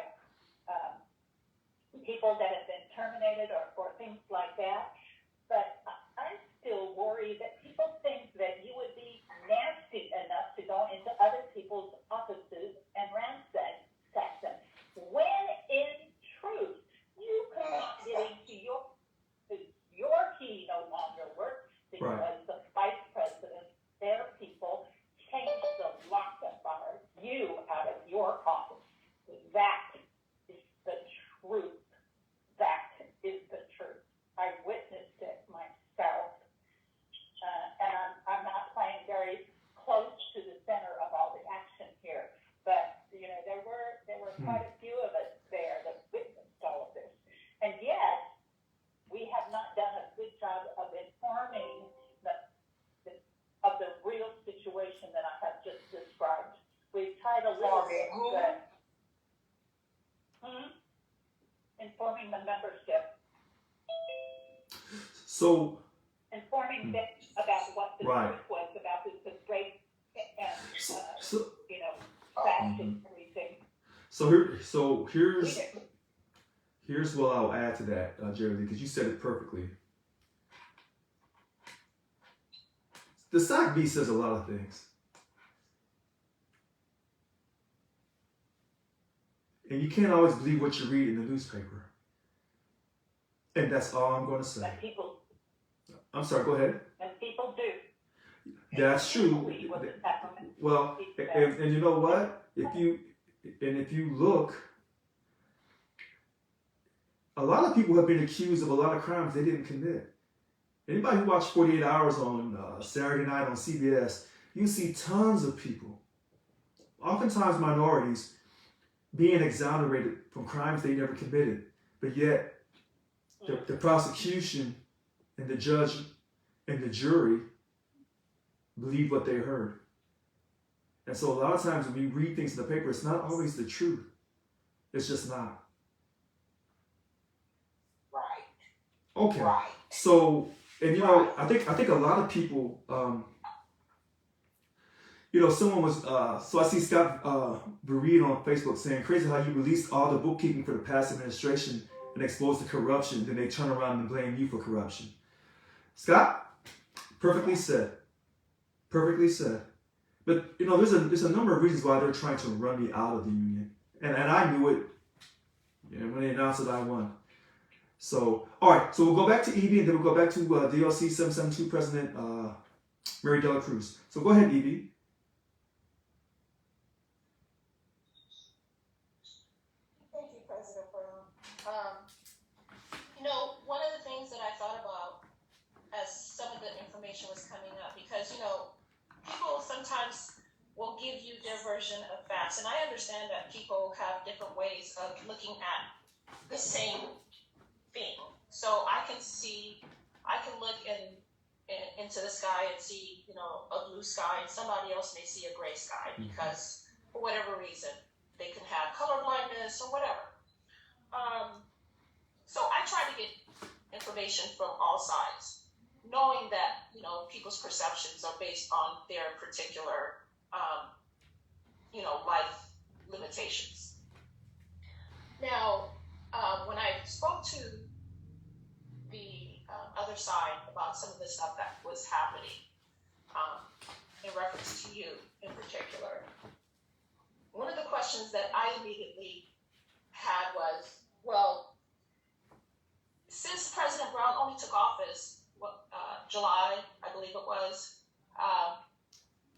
people that have been terminated or things like that. But I still worry that people think that you would be nasty enough to go into other people's offices and ransack them. When in truth, you could not get into your key no longer works because the vice president, their people, changed the lock that barred you out of your office. That is the truth. That is the truth. I witnessed it myself. And I'm not playing very close to the center of all the action here, but there were quite a few of us there that witnessed all of this, and yet we have not done a good job of informing of the real situation that I have just described. We've tried a little bit, but informing the membership. So, informing them about what the truth was about this great and fashion everything. So here's what I'll add to that, Jerry Lee, because you said it perfectly. The SAC B says a lot of things. And you can't always believe what you read in the newspaper. And that's all I'm going to say. But people, I'm sorry, go ahead. and people do. That's true. Well, and you know what? If you look, a lot of people have been accused of a lot of crimes they didn't commit. Anybody who watched 48 Hours on Saturday night on CBS, you see tons of people, oftentimes minorities, being exonerated from crimes they never committed. But yet, the prosecution and the judge and the jury believe what they heard. And so a lot of times when we read things in the paper, it's not always the truth. It's just not. Right. Okay. Right. So, and I think a lot of people, someone was, so I see Scott Bereid on Facebook saying, crazy how you released all the bookkeeping for the past administration and exposed the corruption, then they turn around and blame you for corruption. Scott, perfectly said. Perfectly said. But, there's a number of reasons why they're trying to run me out of the union. And I knew it when they announced that I won. So, all right. So we'll go back to Evie, and then we'll go back to DLC 772 President Mary Dela Cruz. So go ahead, Evie. Thank you, President Brown. One of the things that I thought about as some of the information was coming up, because, people sometimes will give you their version of facts. And I understand that people have different ways of looking at the same thing. So I can look into the sky and see, a blue sky, and somebody else may see a gray sky because for whatever reason, they can have color blindness or whatever. So I try to get information from all sides, knowing that, people's perceptions are based on their particular, life limitations. Now, when I spoke to the other side about some of the stuff that was happening, in reference to you in particular, one of the questions that I immediately had was, well, since President Brown only took office, July, I believe it was,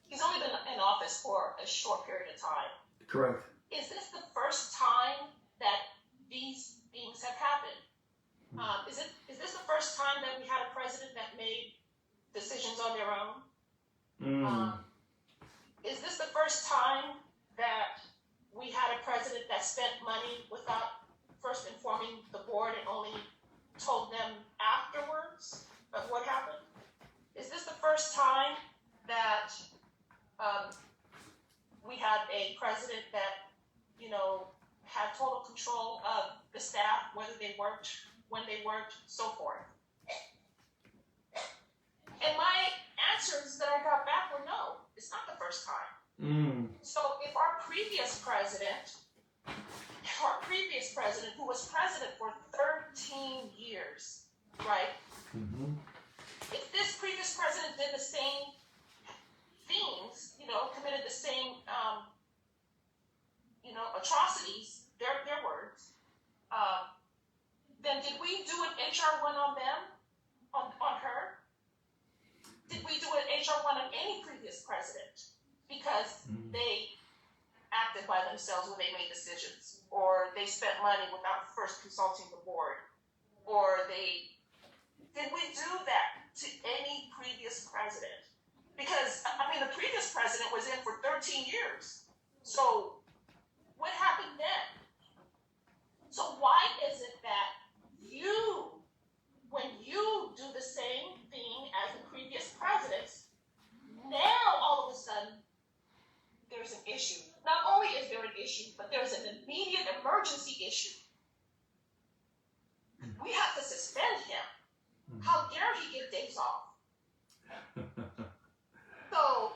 he's only been in office for a short period of time. Correct. Is this the first time that these things have happened? Is this the first time that we had a president that made decisions on their own? Is this the first time that we had a president that spent money without first informing the board and only told them afterwards of what happened? Is this the first time that we had a president that, had total control of the staff, whether they worked, when they worked, so forth? And my answers that I got back were no, it's not the first time. So if our previous president, who was president for 13 years, right? Mm-hmm. If this previous president did the same things, committed the same, atrocities, their words, then did we do an HR 1 on them, on her? Did we do an HR 1 on any previous president? Because they acted by themselves when they made decisions, or they spent money without first consulting the board, or did we do that to any previous president? Because, the previous president was in for 13 years. So, what happened then? So why is it that when you do the same thing as the previous presidents, now all of a sudden there's an issue? Not only is there an issue, but there's an immediate emergency issue. We have to suspend him. How dare he get days off? So,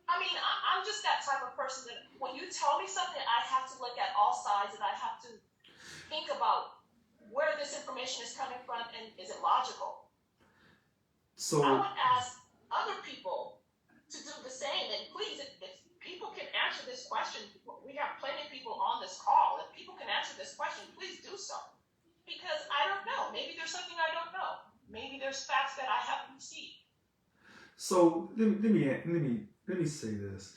I'm just that type of person that when you tell me something, I have to look at all sides and I have to think about where this information is coming from and is it logical? So I would ask other people to do the same. And please, if people can answer this question, we have plenty of people on this call. If people can answer this question, please do so. Because I don't know. Maybe there's something I don't know. Maybe there's facts that I haven't received. So let me say this.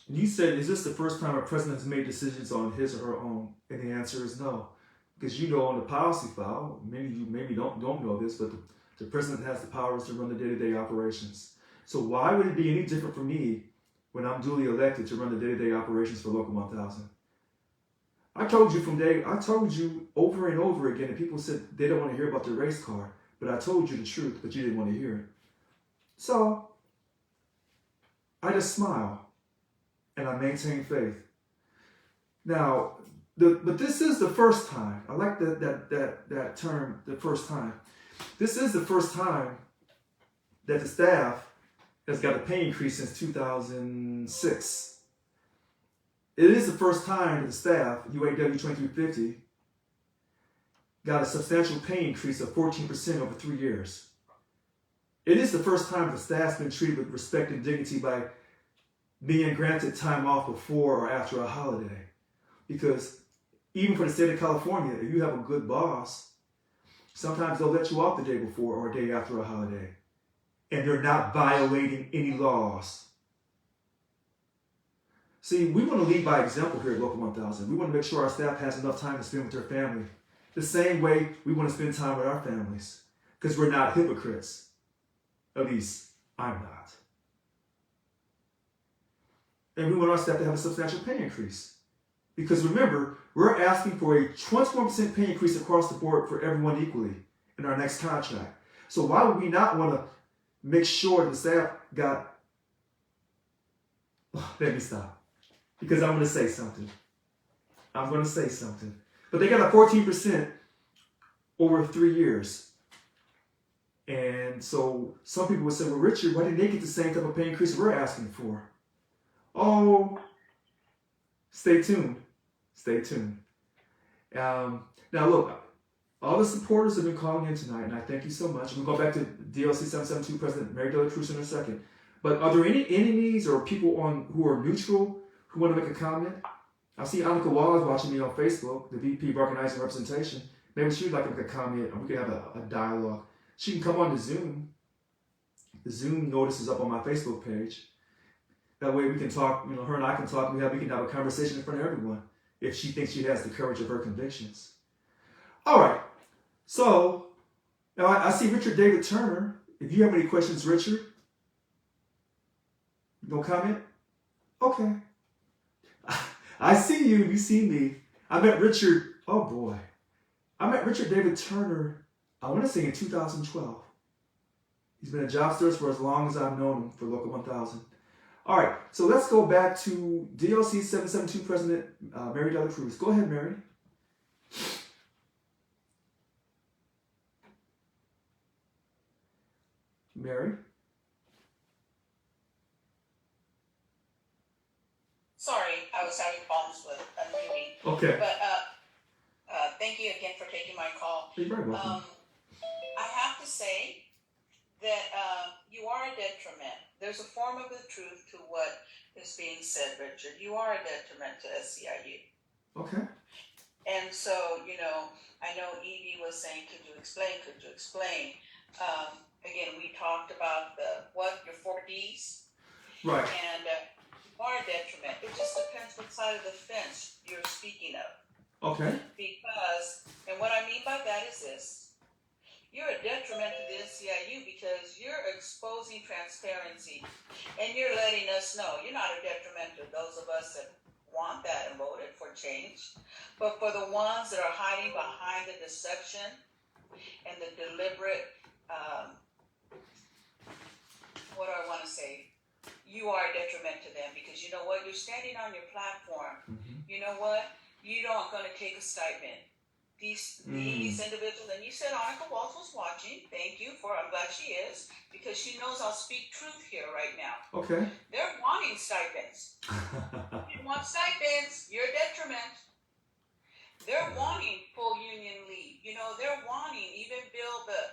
You said, is this the first time a president has made decisions on his or her own? And the answer is no. Because on the policy file, maybe you don't know this, but the president has the powers to run the day-to-day operations. So why would it be any different for me when I'm duly elected to run the day-to-day operations for Local 1000? I told you over and over again, and people said they don't want to hear about the race car, but I told you the truth, but you didn't want to hear it. So I just smile and I maintain faith. Now, but this is the first time. I like that term, the first time. This is the first time that the staff has got a pay increase since 2006. It is the first time that the staff, UAW 2350, got a substantial pay increase of 14% over 3 years. It is the first time the staff's been treated with respect and dignity by being granted time off before or after a holiday. Because even for the state of California, if you have a good boss, sometimes they'll let you off the day before or a day after a holiday. And they're not violating any laws. See, we want to lead by example here at Local 1000. We want to make sure our staff has enough time to spend with their family. The same way we want to spend time with our families. Because we're not hypocrites. At least, I'm not. And we want our staff to have a substantial pay increase. Because remember, we're asking for a 21% pay increase across the board for everyone equally in our next contract. So why would we not want to make sure the staff got... Let me stop. Because I'm going to say something. But they got a 14% over 3 years. And so some people would say, well, Richard, why didn't they get the same type of pay increase we're asking for? Oh, stay tuned. Now, look, all the supporters have been calling in tonight, and I thank you so much. We'll go back to DLC 772 President Mary De La Cruz in a second. But are there any enemies or people who are neutral who want to make a comment? I see Annika Wallace watching me on Facebook, the VP of Organizing Representation. Maybe she would like to make a comment, and we could have a dialogue. She can come on to Zoom. The Zoom notice is up on my Facebook page. That way we can talk, her and I can talk, we can have a conversation in front of everyone if she thinks she has the courage of her convictions. All right, so now I see Richard David Turner. If you have any questions, Richard, no comment? Okay. I see you see me. I met Richard David Turner I want to say in 2012. He's been a jobster for as long as I've known him for Local 1000. All right, so let's go back to DLC 772 President Mary Dela Cruz. Go ahead, Mary. Mary? Sorry, I was having problems with unmuting. Okay. But thank you again for taking my call. You're very welcome. I have to say that you are a detriment. There's a form of the truth to what is being said, Richard. You are a detriment to SCIU. Okay. And so, you know, I know Evie was saying, could you explain? Again, we talked about your 4Ds. Right. And you are a detriment. It just depends what side of the fence you're speaking of. Okay. Because, and what I mean by that is this, you're a detriment to the SCIU because you're exposing transparency and you're letting us know you're not a detriment to those of us that want that and voted for change, but for the ones that are hiding behind the deception and the deliberate, what do I want to say? You are a detriment to them because you know what? You're standing on your platform. Mm-hmm. You know what? You're not going to take a stipend. These individuals, and you said Annika Waltz was watching. Thank you I'm glad she is, because she knows I'll speak truth here right now. Okay. They're wanting stipends. You want stipends, you're a detriment. They're wanting full union leave. You know, they're wanting, even Bill, the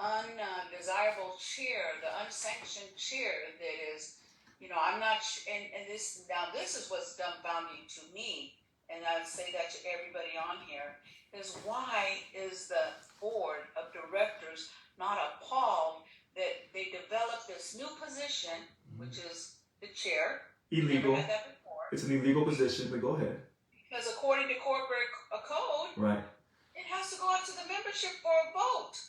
undesirable chair, the unsanctioned chair that is, you know, I'm not, and this is what's dumbfounding to me. And I would say that to everybody on here, is why is the board of directors not appalled that they developed this new position, which is the chair? Illegal. Never had that before. It's an illegal position, but go ahead. Because according to corporate code, right, it has to go out to the membership for a vote.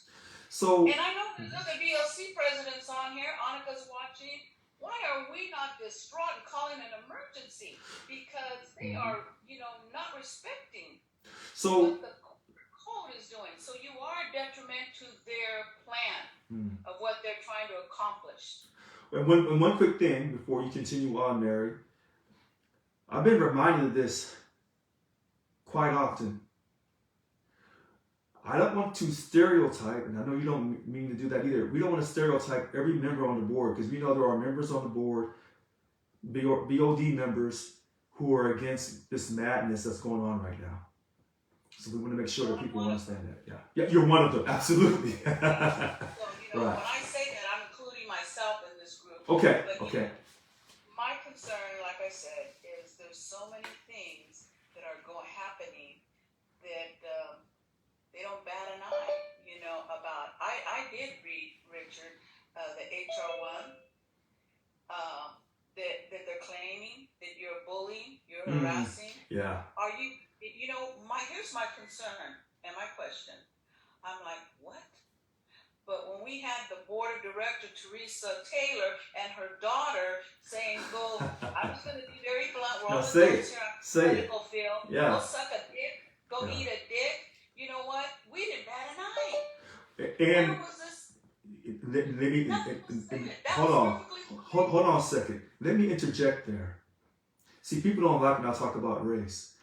So, and I know there's other VLC presidents on here. Annika's watching. Why are we not distraught and calling an emergency? Because they are, you know, not respecting what the code is doing. So you are a detriment to their plan of what they're trying to accomplish. And one quick thing before you continue on, Mary. I've been reminded of this quite often. I don't want to stereotype, and I know you don't mean to do that either. We don't want to stereotype every member on the board because we know there are members on the board, BOD members, who are against this madness that's going on right now. So we want to make sure that people understand that. Yeah, you're one of them, absolutely. So, you know, right. When I say that, I'm including myself in this group. Okay, but, okay. My concern, like I said, is there's so many things that are happening that they don't bat an eye, you know, about. I did read, Richard, the HR1, that they're claiming that you're bullying, you're harassing. Yeah. Are you, you know, here's my concern and my question. I'm like, what? But when we had the board of director, Teresa Taylor, and her daughter saying, go, I'm just going to be very blunt, we're all say here on the political field, yeah. Go suck a dick, go eat a dick. You know what? We didn't bat an eye. And where was this? Hold on a second. Let me interject there. See, people don't like when I talk about race.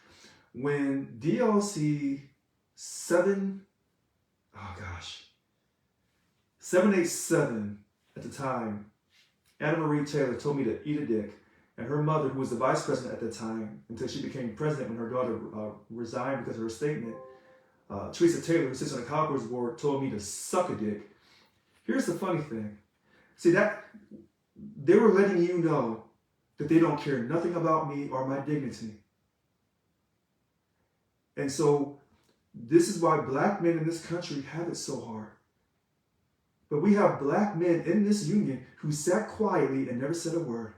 When DLC 787 at the time, Anna Marie Taylor told me to eat a dick. And her mother, who was the vice president at the time, until she became president when her daughter resigned because of her statement, Teresa Taylor, who sits on the Cowboys board, told me to suck a dick. Here's the funny thing. See, that they were letting you know that they don't care nothing about me or my dignity. And so this is why black men in this country have it so hard. But we have black men in this union who sat quietly and never said a word.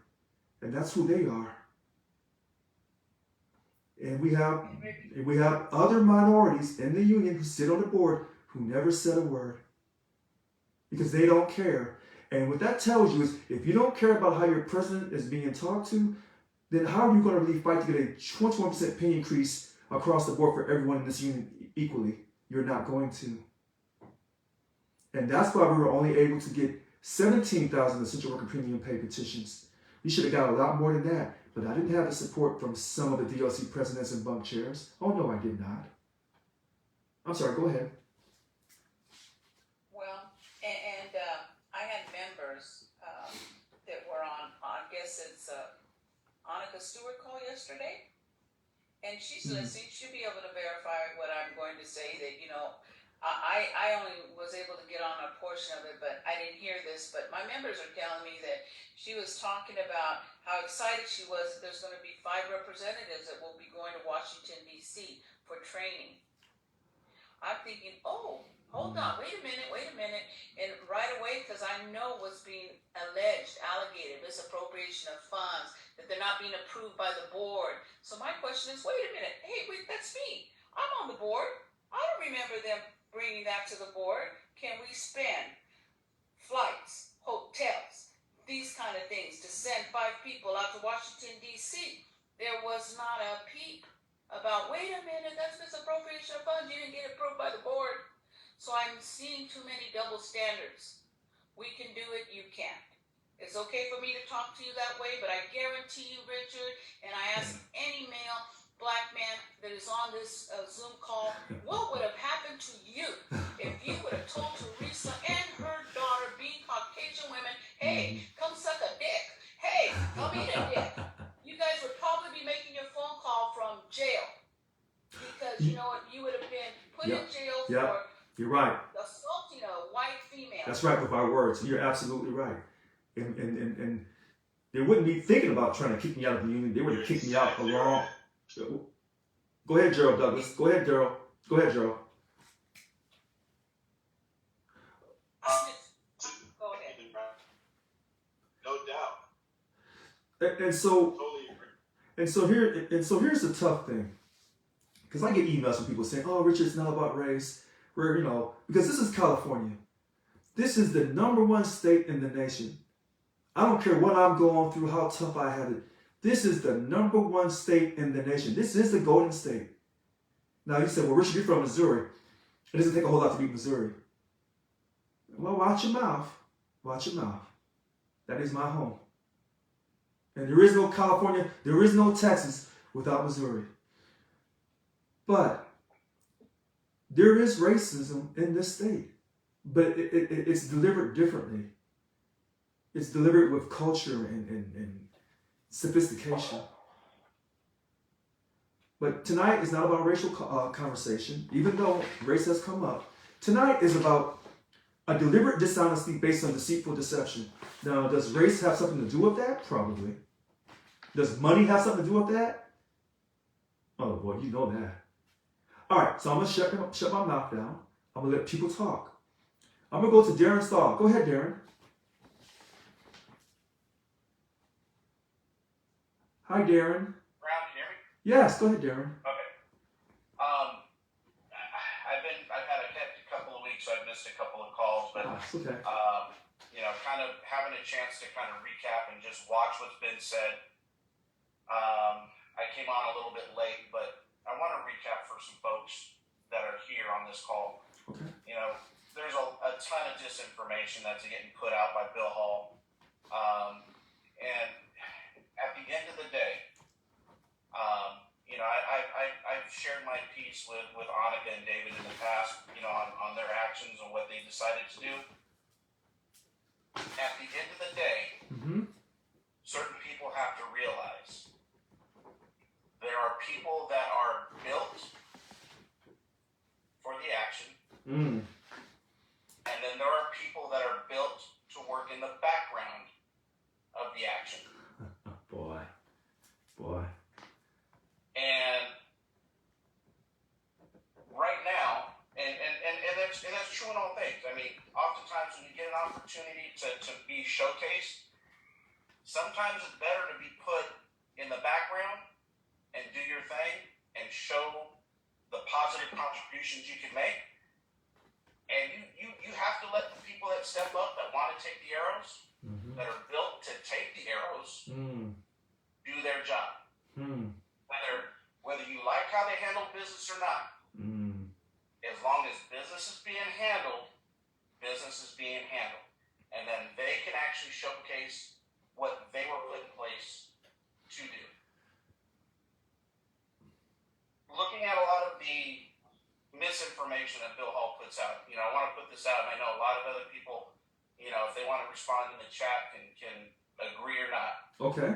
And that's who they are. And we have other minorities in the union who sit on the board who never said a word. Because they don't care. And what that tells you is, if you don't care about how your president is being talked to, then how are you going to really fight to get a 21% pay increase across the board for everyone in this union equally? you're not going to. And that's why we were only able to get 17,000 essential worker premium pay petitions. We should have got a lot more than that, but I didn't have the support from some of the DLC presidents and bunk chairs. Oh no, I did not. I'm sorry, go ahead. Well, and I had members that were on, I guess it's Annika Stewart call yesterday, and she's listening. She'll be able to verify what I'm going to say. That I only was able to get on a portion of it, but I didn't hear this. But my members are telling me that she was talking about how excited she was that there's going to be 5 representatives that will be going to Washington D.C. for training. I'm thinking, oh, hold on, wait a minute, and right away, because I know what's being alleged, alleged, misappropriation of funds, that they're not being approved by the board. So my question is, wait a minute, hey, wait, that's me. I'm on the board. I don't remember them bringing that to the board. Can we spend flights, hotels, these kind of things to send 5 people out to Washington, D.C.? There was not a peep about, wait a minute, that's misappropriation of funds, you didn't get approved by the board. So I'm seeing too many double standards. We can do it, you can't. It's okay for me to talk to you that way, but I guarantee you, Richard, and I ask any male black man that is on this Zoom call, what would have happened to you if you would have told Teresa and her daughter, being Caucasian women, hey, come suck a dick, hey, come eat a dick. You guys would probably be making your phone call from jail, because you know what, you would have been put in jail for You're right. assaulting a white female. That's right, with our words. You're absolutely right. And they wouldn't be thinking about trying to kick me out of the union. They would have kicked me out along. Go ahead, Gerald Douglas. Go ahead, Gerald. Go ahead, Gerald. Go ahead. No doubt. And so Totally agree. And so here's the tough thing, because I get emails from people saying, "Oh, Richard, it's not about race." Where because this is California, this is the #1 state in the nation. I don't care what I'm going through, how tough I have it. This is the #1 state in the nation. This is the Golden State. Now you said, "Well, Richard, you're from Missouri. It doesn't take a whole lot to beat Missouri." Well, watch your mouth. Watch your mouth. That is my home. And there is no California, there is no Texas without Missouri. But there is racism in this state. But it's delivered differently. It's delivered with culture and sophistication. But tonight is not about racial conversation, even though race has come up. Tonight is about a deliberate dishonesty based on deceitful deception. Now, does race have something to do with that? Probably. Does money have something to do with that? Oh boy, you know that. All right, so I'm gonna shut my mouth down. I'm gonna let people talk. I'm gonna go to Darren Stahl. Go ahead, Darren. Hi, Darren. Brown, can you hear me? Yes, go ahead, Darren. Okay. I've had a hectic couple of weeks, so I've missed a couple of calls, but It's okay. kind of having a chance to kind of recap and just watch what's been said. I came on a little bit late, but I want to recap for some folks that are here on this call. Okay. There's a ton of disinformation that's getting put out by Bill Hall, and at the end of the day, I've shared my piece with Annika and David in the past, on their actions and what they decided to do. At the end of the day, certain people have to realize there are people that are built for the action, and then there are people that are built to work in the background of the action. Boy. And right now, and that's true in all things. I mean, oftentimes when you get an opportunity to be showcased, sometimes it's better to be put in the background and do your thing and show the positive contributions you can make. And you have to let the people that step up, that want to take the arrows, that are built to take the arrows, do their job. Whether you like how they handle business or not, as long as business is being handled, business is being handled. And then they can actually showcase what they were put in place to do. Looking at a lot of the misinformation that Bill Hall puts out, I want to put this out, and I know a lot of other people, if they want to respond in the chat, can agree or not. Okay.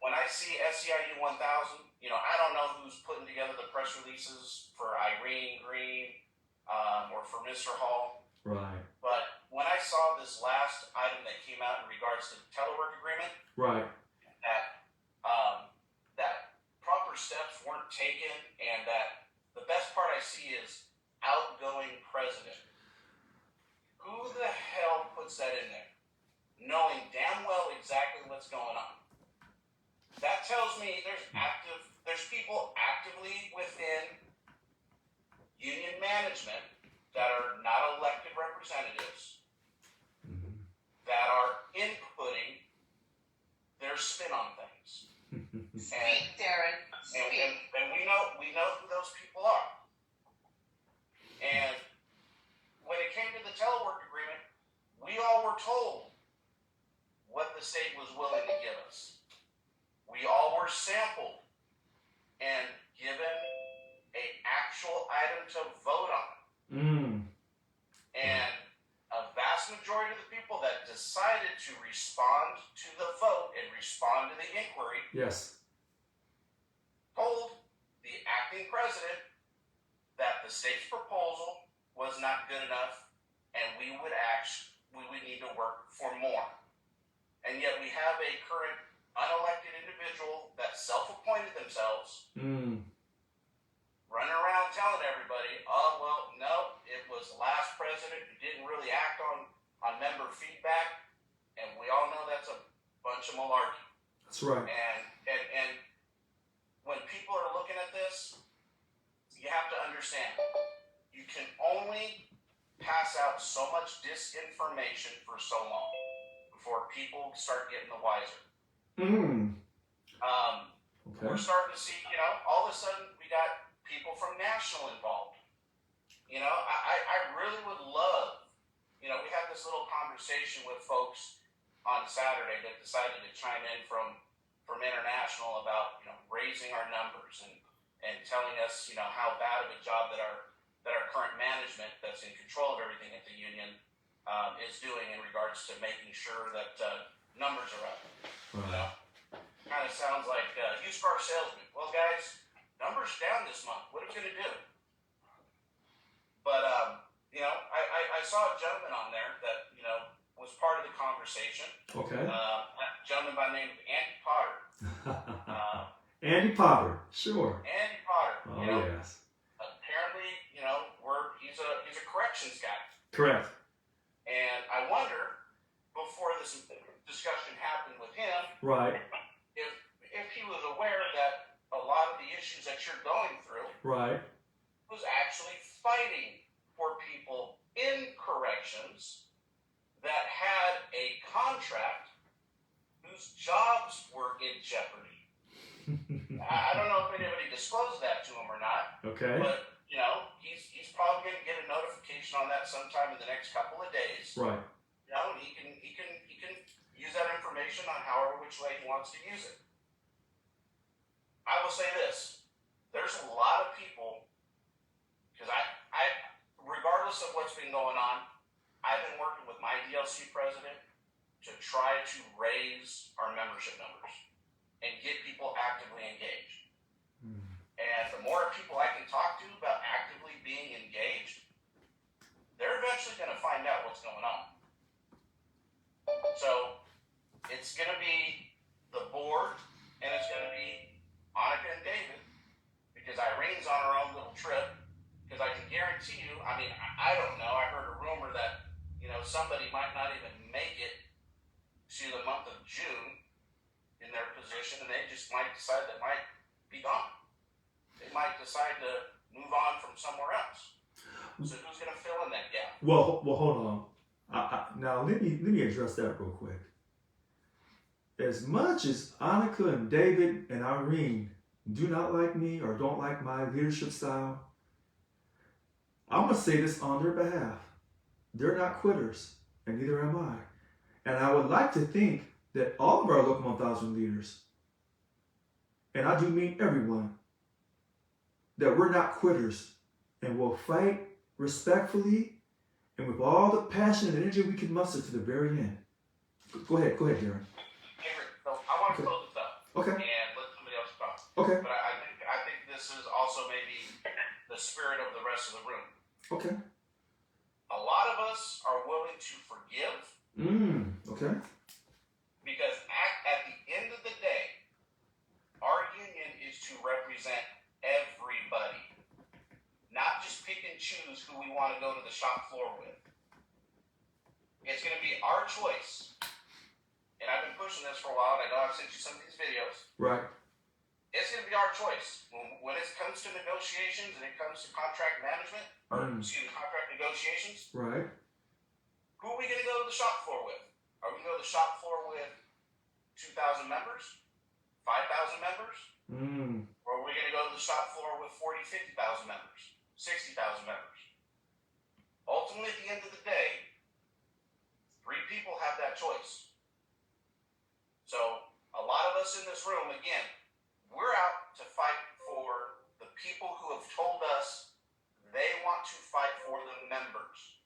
When I see SEIU 1000, I don't know who's putting together the press releases for Irene Green or for Mr. Hall. Right. But when I saw this last item that came out in regards to the telework agreement, Right. that proper steps weren't taken, and that the best part I see is outgoing president. Who the hell puts that in there, knowing damn well exactly what's going on? That tells me there's people actively within union management that are not elected representatives that are inputting their spin on things. Speak, Darren. Speak. And we know who those people are. And when it came to the telework agreement, we all were told what the state was willing to give us. We all were sampled and given an actual item to vote on. And a vast majority of the people that decided to respond to the vote and respond to the inquiry Yes. told the acting president that the state's proposal was not good enough and we would need to work for more. And yet we have a current unelected individual that self-appointed themselves running around telling everybody, oh, well, no, it was the last president who didn't really act on member feedback, and we all know that's a bunch of malarkey. That's right. And when people are looking at this, you have to understand, you can only pass out so much disinformation for so long before people start getting the wiser. Okay. We're starting to see, all of a sudden we got people from national involved. I really would love, we had this little conversation with folks on Saturday that decided to chime in from international about, raising our numbers and telling us, how bad of a job that our current management that's in control of everything at the union is doing in regards to making sure that numbers are up. Right. Kind of sounds like used car salesman. Well, guys, numbers down this month. What are we going to do? But, I saw a gentleman on there that, was part of the conversation. Okay. A gentleman by the name of Andy Potter. Andy Potter. Sure. Andy Potter. Oh, yes. Apparently, he's a corrections guy. Correct. And I wonder, before this discussion happened with him, Right. if he was aware that a lot of the issues that you're going through Right. was actually fighting for people in corrections that had a contract whose jobs were in jeopardy. I don't know if anybody disclosed that to him or not. Okay. But, he's probably going to get a notification on that sometime in the next couple of days. Right. He can use that information on however which way he wants to use it. I will say this: there's a lot of people, because I regardless of what's been going on, I've been working with my DLC president to try to raise our membership numbers and get people actively engaged. And the more people I can talk to about actively being engaged, they're eventually going to find out what's going on. So it's going to be the board, and it's going to be Annika and David, because Irene's on her own little trip. Because I can guarantee you, I don't know, I heard a rumor that, somebody might not even make it to the month of June in their position, and they just might decide they might be gone. They might decide to move on from somewhere else. So who's going to fill in that gap? Well, hold on. Now let me address that real quick. As much as Annika and David and Irene do not like me or don't like my leadership style, I'm going to say this on their behalf. They're not quitters, and neither am I. And I would like to think that all of our Local 1000 leaders, and I do mean everyone, that we're not quitters and will fight respectfully and with all the passion and energy we can muster to the very end. Go ahead, Darren. Hey, Rick, so I want to close this up. Okay. And let somebody else talk. Okay. But I think this is also maybe the spirit of the rest of the room. Okay. A lot of us are willing to forgive. Okay. Because at the end of the day, our union is to represent everybody. Not just pick and choose who we want to go to the shop floor with. It's going to be our choice. And I've been pushing this for a while, and I know I've sent you some of these videos. Right. It's going to be our choice. When it comes to negotiations and it comes to contract management, contract negotiations, right. Who are we going to go to the shop floor with? Are we going to go to the shop floor with 2,000 members? 5,000 members? Or are we going to go to the shop floor with 40, 50,000 members? 60,000 members? Ultimately, at the end of the day, 3 people have that choice. So, a lot of us in this room, again, we're out to fight for the people who have told us they want to fight for the members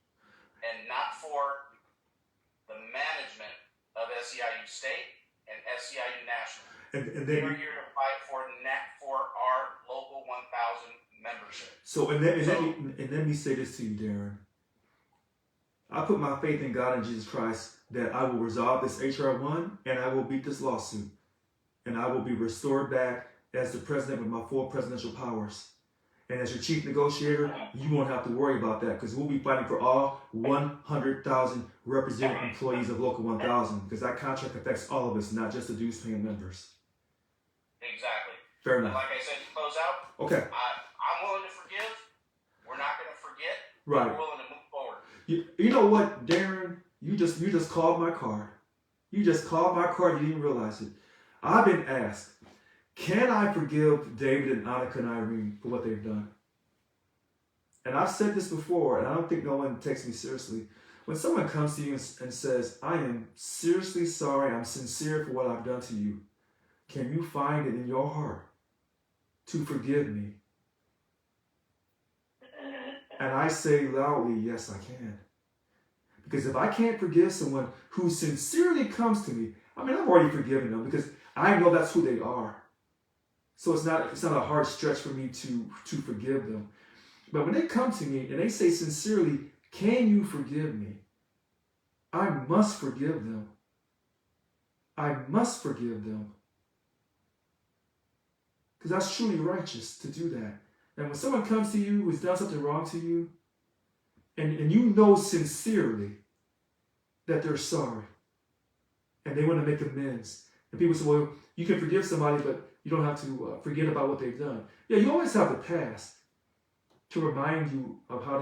and not for the management of SEIU State and SEIU National. And we then are here to fight for our local 1,000 membership. So let me say this to you, Darren. I put my faith in God and Jesus Christ that I will resolve this HR1 and I will beat this lawsuit. And I will be restored back as the president with my full presidential powers. And as your chief negotiator, you won't have to worry about that because we'll be fighting for all 100,000 represented employees of Local 1000 because that contract affects all of us, not just the dues-paying members. Exactly. Fair And enough. like I said, to close out, Okay. I'm willing to forgive. We're not going to forget. Right. We're willing to move forward. You know what, Darren? You just called my card. You just called my card. You didn't realize it. I've been asked, can I forgive David and Annika and Irene for what they've done? And I've said this before, and I don't think no one takes me seriously. When someone comes to you and says, I am seriously sorry, I'm sincere for what I've done to you, can you find it in your heart to forgive me? And I say loudly, yes, I can. Because if I can't forgive someone who sincerely comes to me, I mean, I've already forgiven them because I know that's who they are. So it's not a hard stretch for me to forgive them. But when they come to me and they say sincerely, can you forgive me? I must forgive them. I must forgive them. Because that's truly righteous to do that. And when someone comes to you who's done something wrong to you, and you know sincerely that they're sorry, and they want to make amends, and people say, well, you can forgive somebody, but you don't have to forget about what they've done. Yeah, you always have the past to remind you of how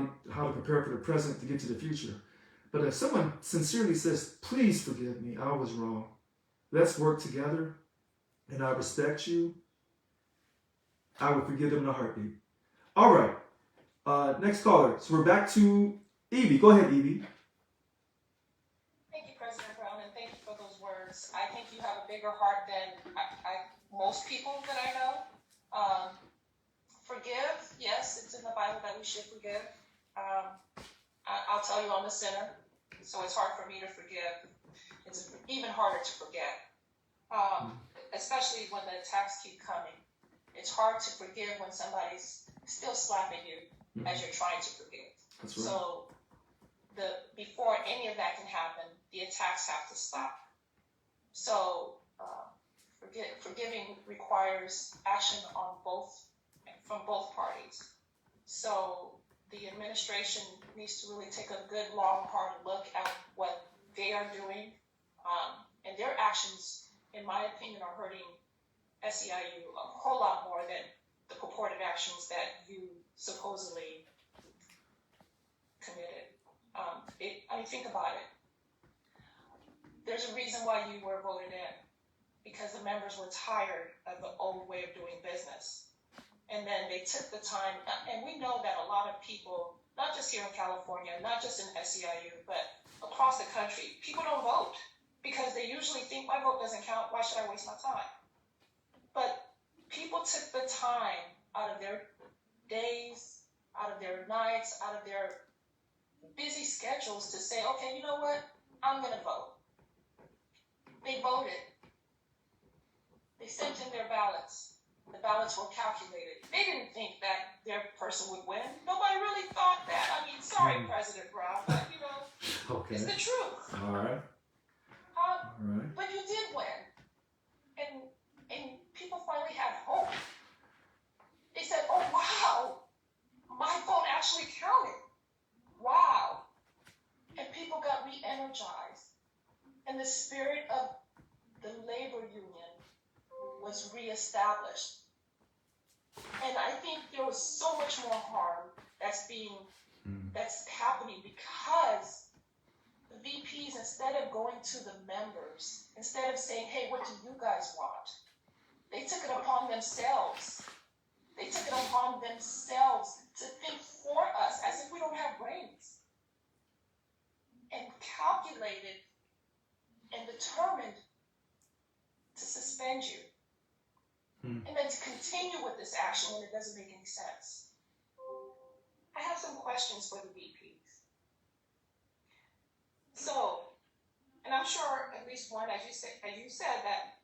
to prepare for the present to get to the future. But if someone sincerely says, please forgive me, I was wrong. Let's work together, and I respect you, I would forgive them in a heartbeat. All right, next caller. So we're back to Evie. Go ahead, Evie. Thank you, President Brown, and thank you for those words. I think you have a bigger heart than most people that I know. Forgive, yes, it's in the Bible that we should forgive. I'll tell you, I'm a sinner, so it's hard for me to forgive. It's even harder to forget, especially when the attacks keep coming. It's hard to forgive when somebody's still slapping you as you're trying to forgive. That's right. So before any of that can happen, the attacks have to stop. So forgiving requires action from both parties. So the administration needs to really take a good, long, hard look at what they are doing. And their actions, in my opinion, are hurting SEIU a whole lot more than the purported actions that you supposedly committed. Think about it. There's a reason why you were voted in, because the members were tired of the old way of doing business. And then they took the time, and we know that a lot of people not just here in California, not just in SEIU, but across the country, people don't vote because they usually think my vote doesn't count. Why should I waste my time? But people took the time out of their days, out of their nights, out of their busy schedules to say, okay, you know what? I'm going to vote. They voted. They sent in their ballots. The ballots were calculated. They didn't think that their person would win. Nobody really thought that. I mean, sorry, President Brown, but you know, Okay. it's the truth. All right. All right. But you did win. And people finally had hope. They said, oh, wow, my vote actually counted. Wow. And people got re-energized. And the spirit of the labor union was reestablished. And I think there was so much more harm that's happening because the VPs, instead of going to the members, instead of saying, hey, what do you guys want? They took it upon themselves. They took it upon themselves to think for us as if we don't have brains. And calculated and determined to suspend you. And then to continue with this action when it doesn't make any sense. I have some questions for the VPs. So, and I'm sure at least one, as you said that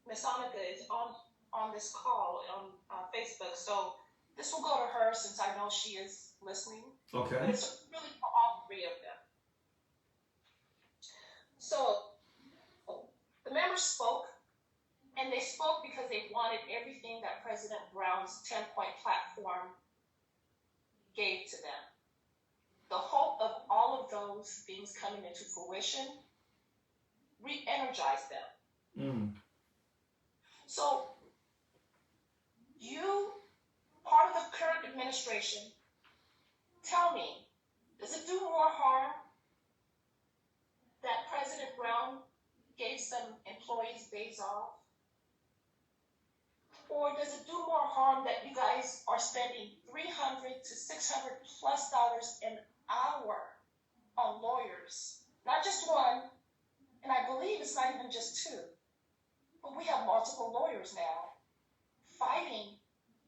Ms. Annika is on this call on Facebook. So this will go to her since I know she is listening. Okay. But it's really for all three of them. So the members spoke. And they spoke because they wanted everything that President Brown's 10-point platform gave to them. The hope of all of those things coming into fruition re-energized them. So you, part of the current administration, tell me, does it do more harm that President Brown gave some employees days off? Or does it do more harm that you guys are spending $300 to $600+ an hour on lawyers? Not just one, and I believe it's not even just two, but we have multiple lawyers now fighting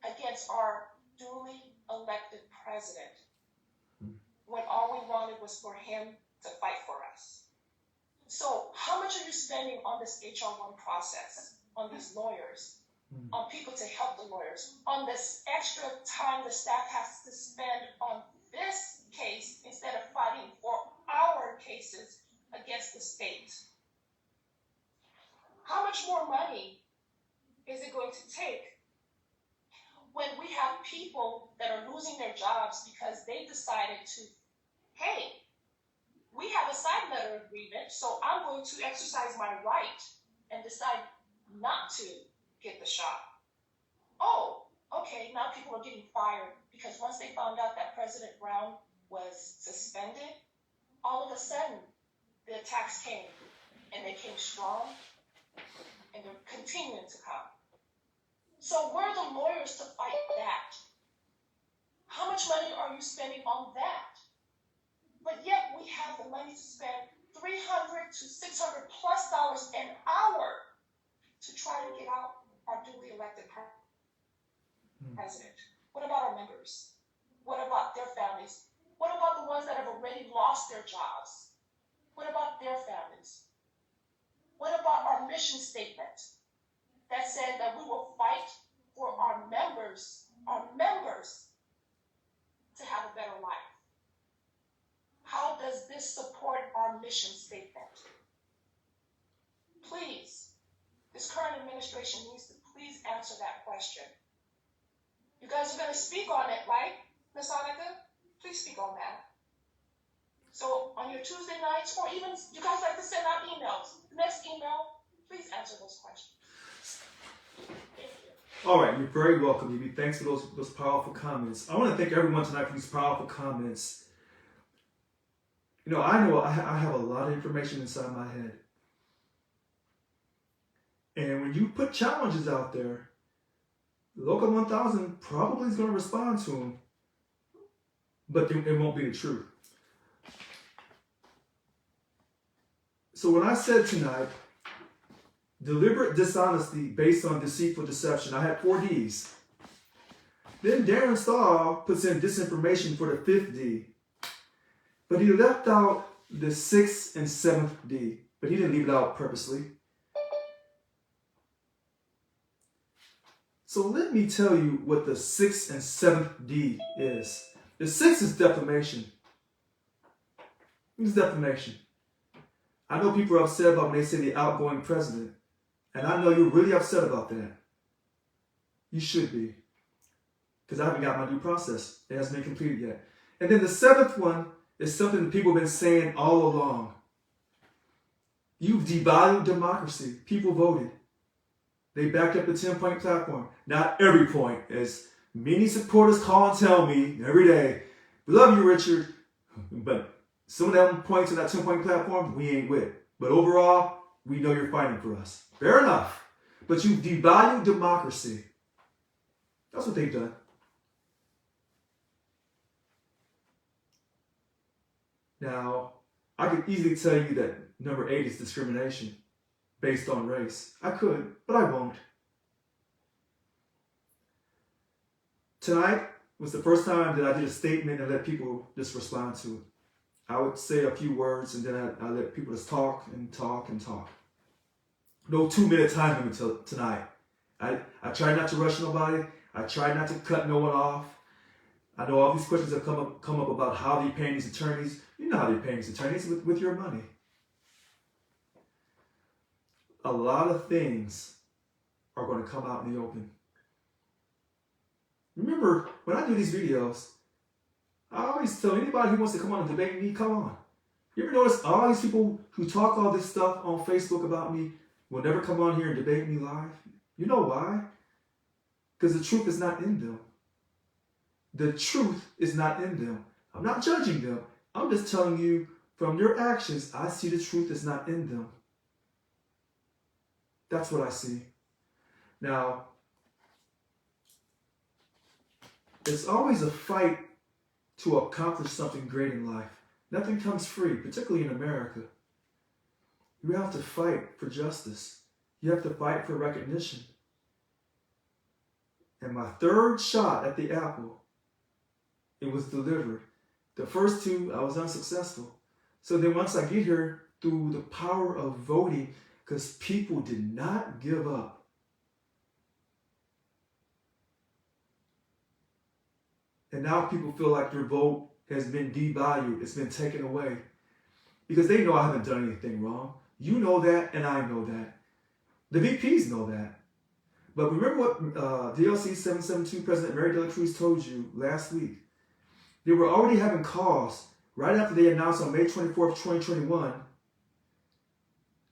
against our duly elected president when all we wanted was for him to fight for us. So how much are you spending on this HR 1 process, on these lawyers? On people to help the lawyers, on this extra time the staff has to spend on this case instead of fighting for our cases against the state. How much more money is it going to take when we have people that are losing their jobs because they decided to, hey, we have a side letter agreement, so I'm going to exercise my right and decide not to get the shot. Oh, okay, now people are getting fired because once they found out that President Brown was suspended, all of a sudden the attacks came, and they came strong, and they're continuing to come. So where are the lawyers to fight that? How much money are you spending on that? But yet we have the money to spend $300 to $600+ an hour to try to get out our duly elected president. What about our members? What about their families? What about the ones that have already lost their jobs? What about their families? What about our mission statement that said that we will fight for our members to have a better life? How does this support our mission statement? Please, this current administration needs to please answer that question. You guys are going to speak on it, right, Ms. Annika? Please speak on that. So on your Tuesday nights, or even you guys like to send out emails, the next email, please answer those questions. Thank you. All right, you're very welcome, Evie. Thanks for those powerful comments. I want to thank everyone tonight for these powerful comments. You know I have a lot of information inside my head. And when you put challenges out there, Local 1000 probably is going to respond to them. but it won't be the truth. So when I said tonight, deliberate dishonesty based on deceitful deception, I had 4 Ds. Then Darren Stahl puts in disinformation for the 5th D. But he left out the 6th and 7th D. But he didn't leave it out purposely. So let me tell you what the 6th and 7th D is. The 6th is defamation. It's defamation. I know people are upset about when they say the outgoing president. And I know you're really upset about that. You should be. Because I haven't got my due process. It hasn't been completed yet. And then the 7th one is something that people have been saying all along. You've devalued democracy. People voted. They backed up the 10-point platform. Not every point, as many supporters call and tell me every day, we love you, Richard, but some of them points on that 10-point platform, we ain't with. But overall, we know you're fighting for us. Fair enough. But you've devalued democracy. That's what they've done. Now, I could easily tell you that number 8 is discrimination based on race. I could, but I won't. Tonight was the first time that I did a statement and let people just respond to it. I would say a few words and then I let people just talk and talk and talk. No 2-minute time limit tonight. I try not to rush nobody. I try not to cut no one off. I know all these questions have come up about how they're paying these attorneys. You know how they're paying these attorneys with your money. A lot of things are going to come out in the open. Remember, when I do these videos, I always tell anybody who wants to come on and debate me, come on. You ever notice all these people who talk all this stuff on Facebook about me will never come on here and debate me live? You know why? Because the truth is not in them. The truth is not in them. I'm not judging them. I'm just telling you from your actions, I see the truth is not in them. That's what I see. Now, it's always a fight to accomplish something great in life. Nothing comes free, particularly in America. You have to fight for justice. You have to fight for recognition. And my 3rd shot at the apple, it was delivered. The first 2, I was unsuccessful. So then once I get here, through the power of voting, because people did not give up. And now people feel like their vote has been devalued. It's been taken away. Because they know I haven't done anything wrong. You know that, and I know that. The VPs know that. But remember what DLC 772 President Mary Dela Cruz told you last week. They were already having calls right after they announced on May 24th, 2021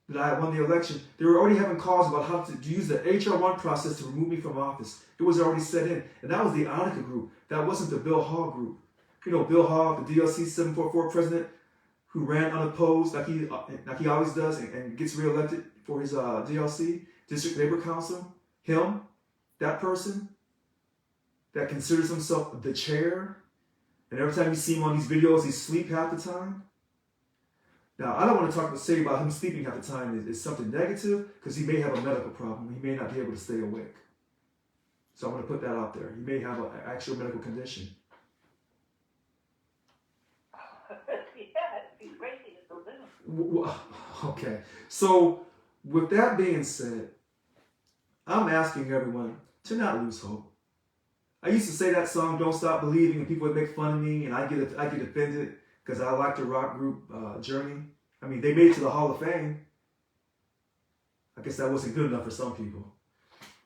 that I had won the election. They were already having calls about how to use the HR1 process to remove me from office. It was already set in. And that was the Annika group. That wasn't the Bill Hall group. You know, Bill Hall, the DLC 744 president who ran unopposed like he always does and gets reelected for his DLC, District Labor Council. Him, that person that considers himself the chair. And every time you see him on these videos, he sleeps half the time. Now, I don't want to say about him sleeping half the time is something negative, because he may have a medical problem. He may not be able to stay awake. So I'm going to put that out there. He may have an actual medical condition. Yeah, it'd be crazy to lose. Okay. So with that being said, I'm asking everyone to not lose hope. I used to say that song, Don't Stop Believing, and people would make fun of me, and I get offended because I like the rock group Journey. I mean, they made it to the Hall of Fame. I guess that wasn't good enough for some people.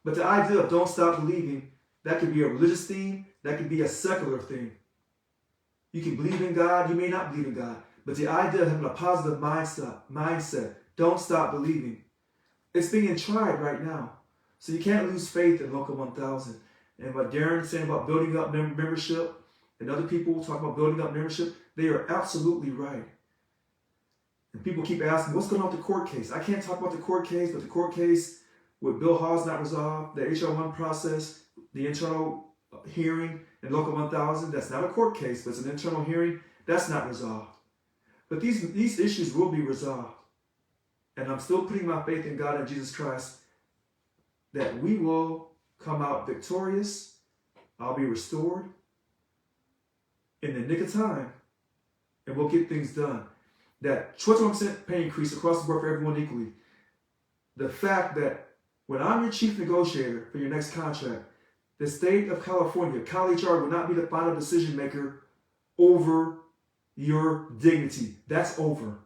But the idea of Don't Stop Believing, that could be a religious theme, that could be a secular thing. You can believe in God, you may not believe in God, but the idea of having a positive mindset, don't stop believing. It's being tried right now. So you can't lose faith in Local 1000. And what Darren's saying about building up membership, and other people talk about building up membership, they are absolutely right. And people keep asking, what's going on with the court case? I can't talk about the court case, but the court case with Bill Hall's not resolved, the HR1 process, the internal hearing, in Local 1000. That's not a court case, but it's an internal hearing. That's not resolved. But these issues will be resolved. And I'm still putting my faith in God and Jesus Christ that we will come out victorious. I'll be restored in the nick of time, and we'll get things done. That 21% pay increase across the board for everyone equally. The fact that when I'm your chief negotiator for your next contract, the state of California, Cal HR, will not be the final decision maker over your dignity. That's over.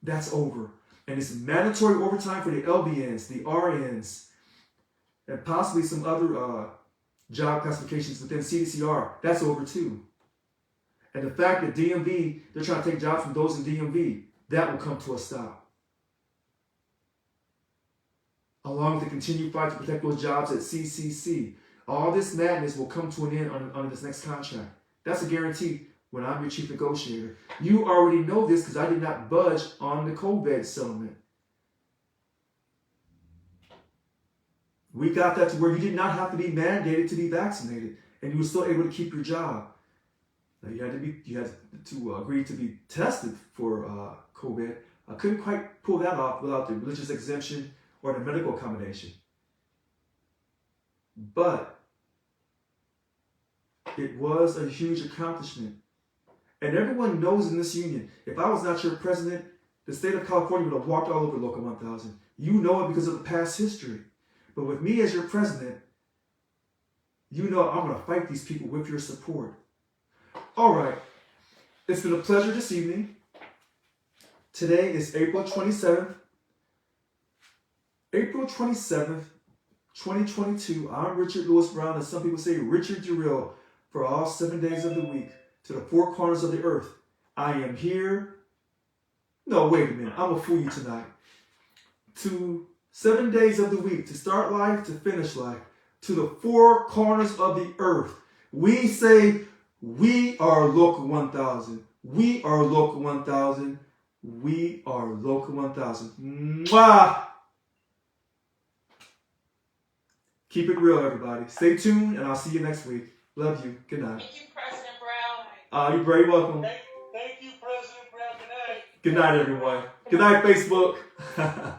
That's over. And it's mandatory overtime for the LVNs, the RNs, and possibly some other job classifications within CDCR. That's over too. And the fact that DMV, they're trying to take jobs from those in DMV, that will come to a stop. Along with the continued fight to protect those jobs at CCC. All this madness will come to an end under this next contract. That's a guarantee when I'm your chief negotiator. You already know this because I did not budge on the COVID settlement. We got that to where you did not have to be mandated to be vaccinated, and you were still able to keep your job. Now you had to agree to be tested for COVID. I couldn't quite pull that off without the religious exemption or the medical accommodation. But it was a huge accomplishment. And everyone knows in this union, if I was not your president, the state of California would have walked all over Local 1000. You know it because of the past history. But with me as your president, you know I'm going to fight these people with your support. All right. It's been a pleasure this evening. Today is April 27th. April 27th, 2022. I'm Richard Lewis Brown, and some people say Richard Durrell, for all 7 days of the week, to the four corners of the earth. I am here. No, wait a minute. I'm going to fool you tonight. To 7 days of the week, to start life, to finish life, to the four corners of the earth. We say, we are Local 1000. We are Local 1000. We are Local 1000. Mwah! Keep it real, everybody. Stay tuned, and I'll see you next week. Love you. Good night. Thank you, President Brown. You're very welcome. Thank you, President Brown. Good night. Good night, everyone. Good night, Facebook.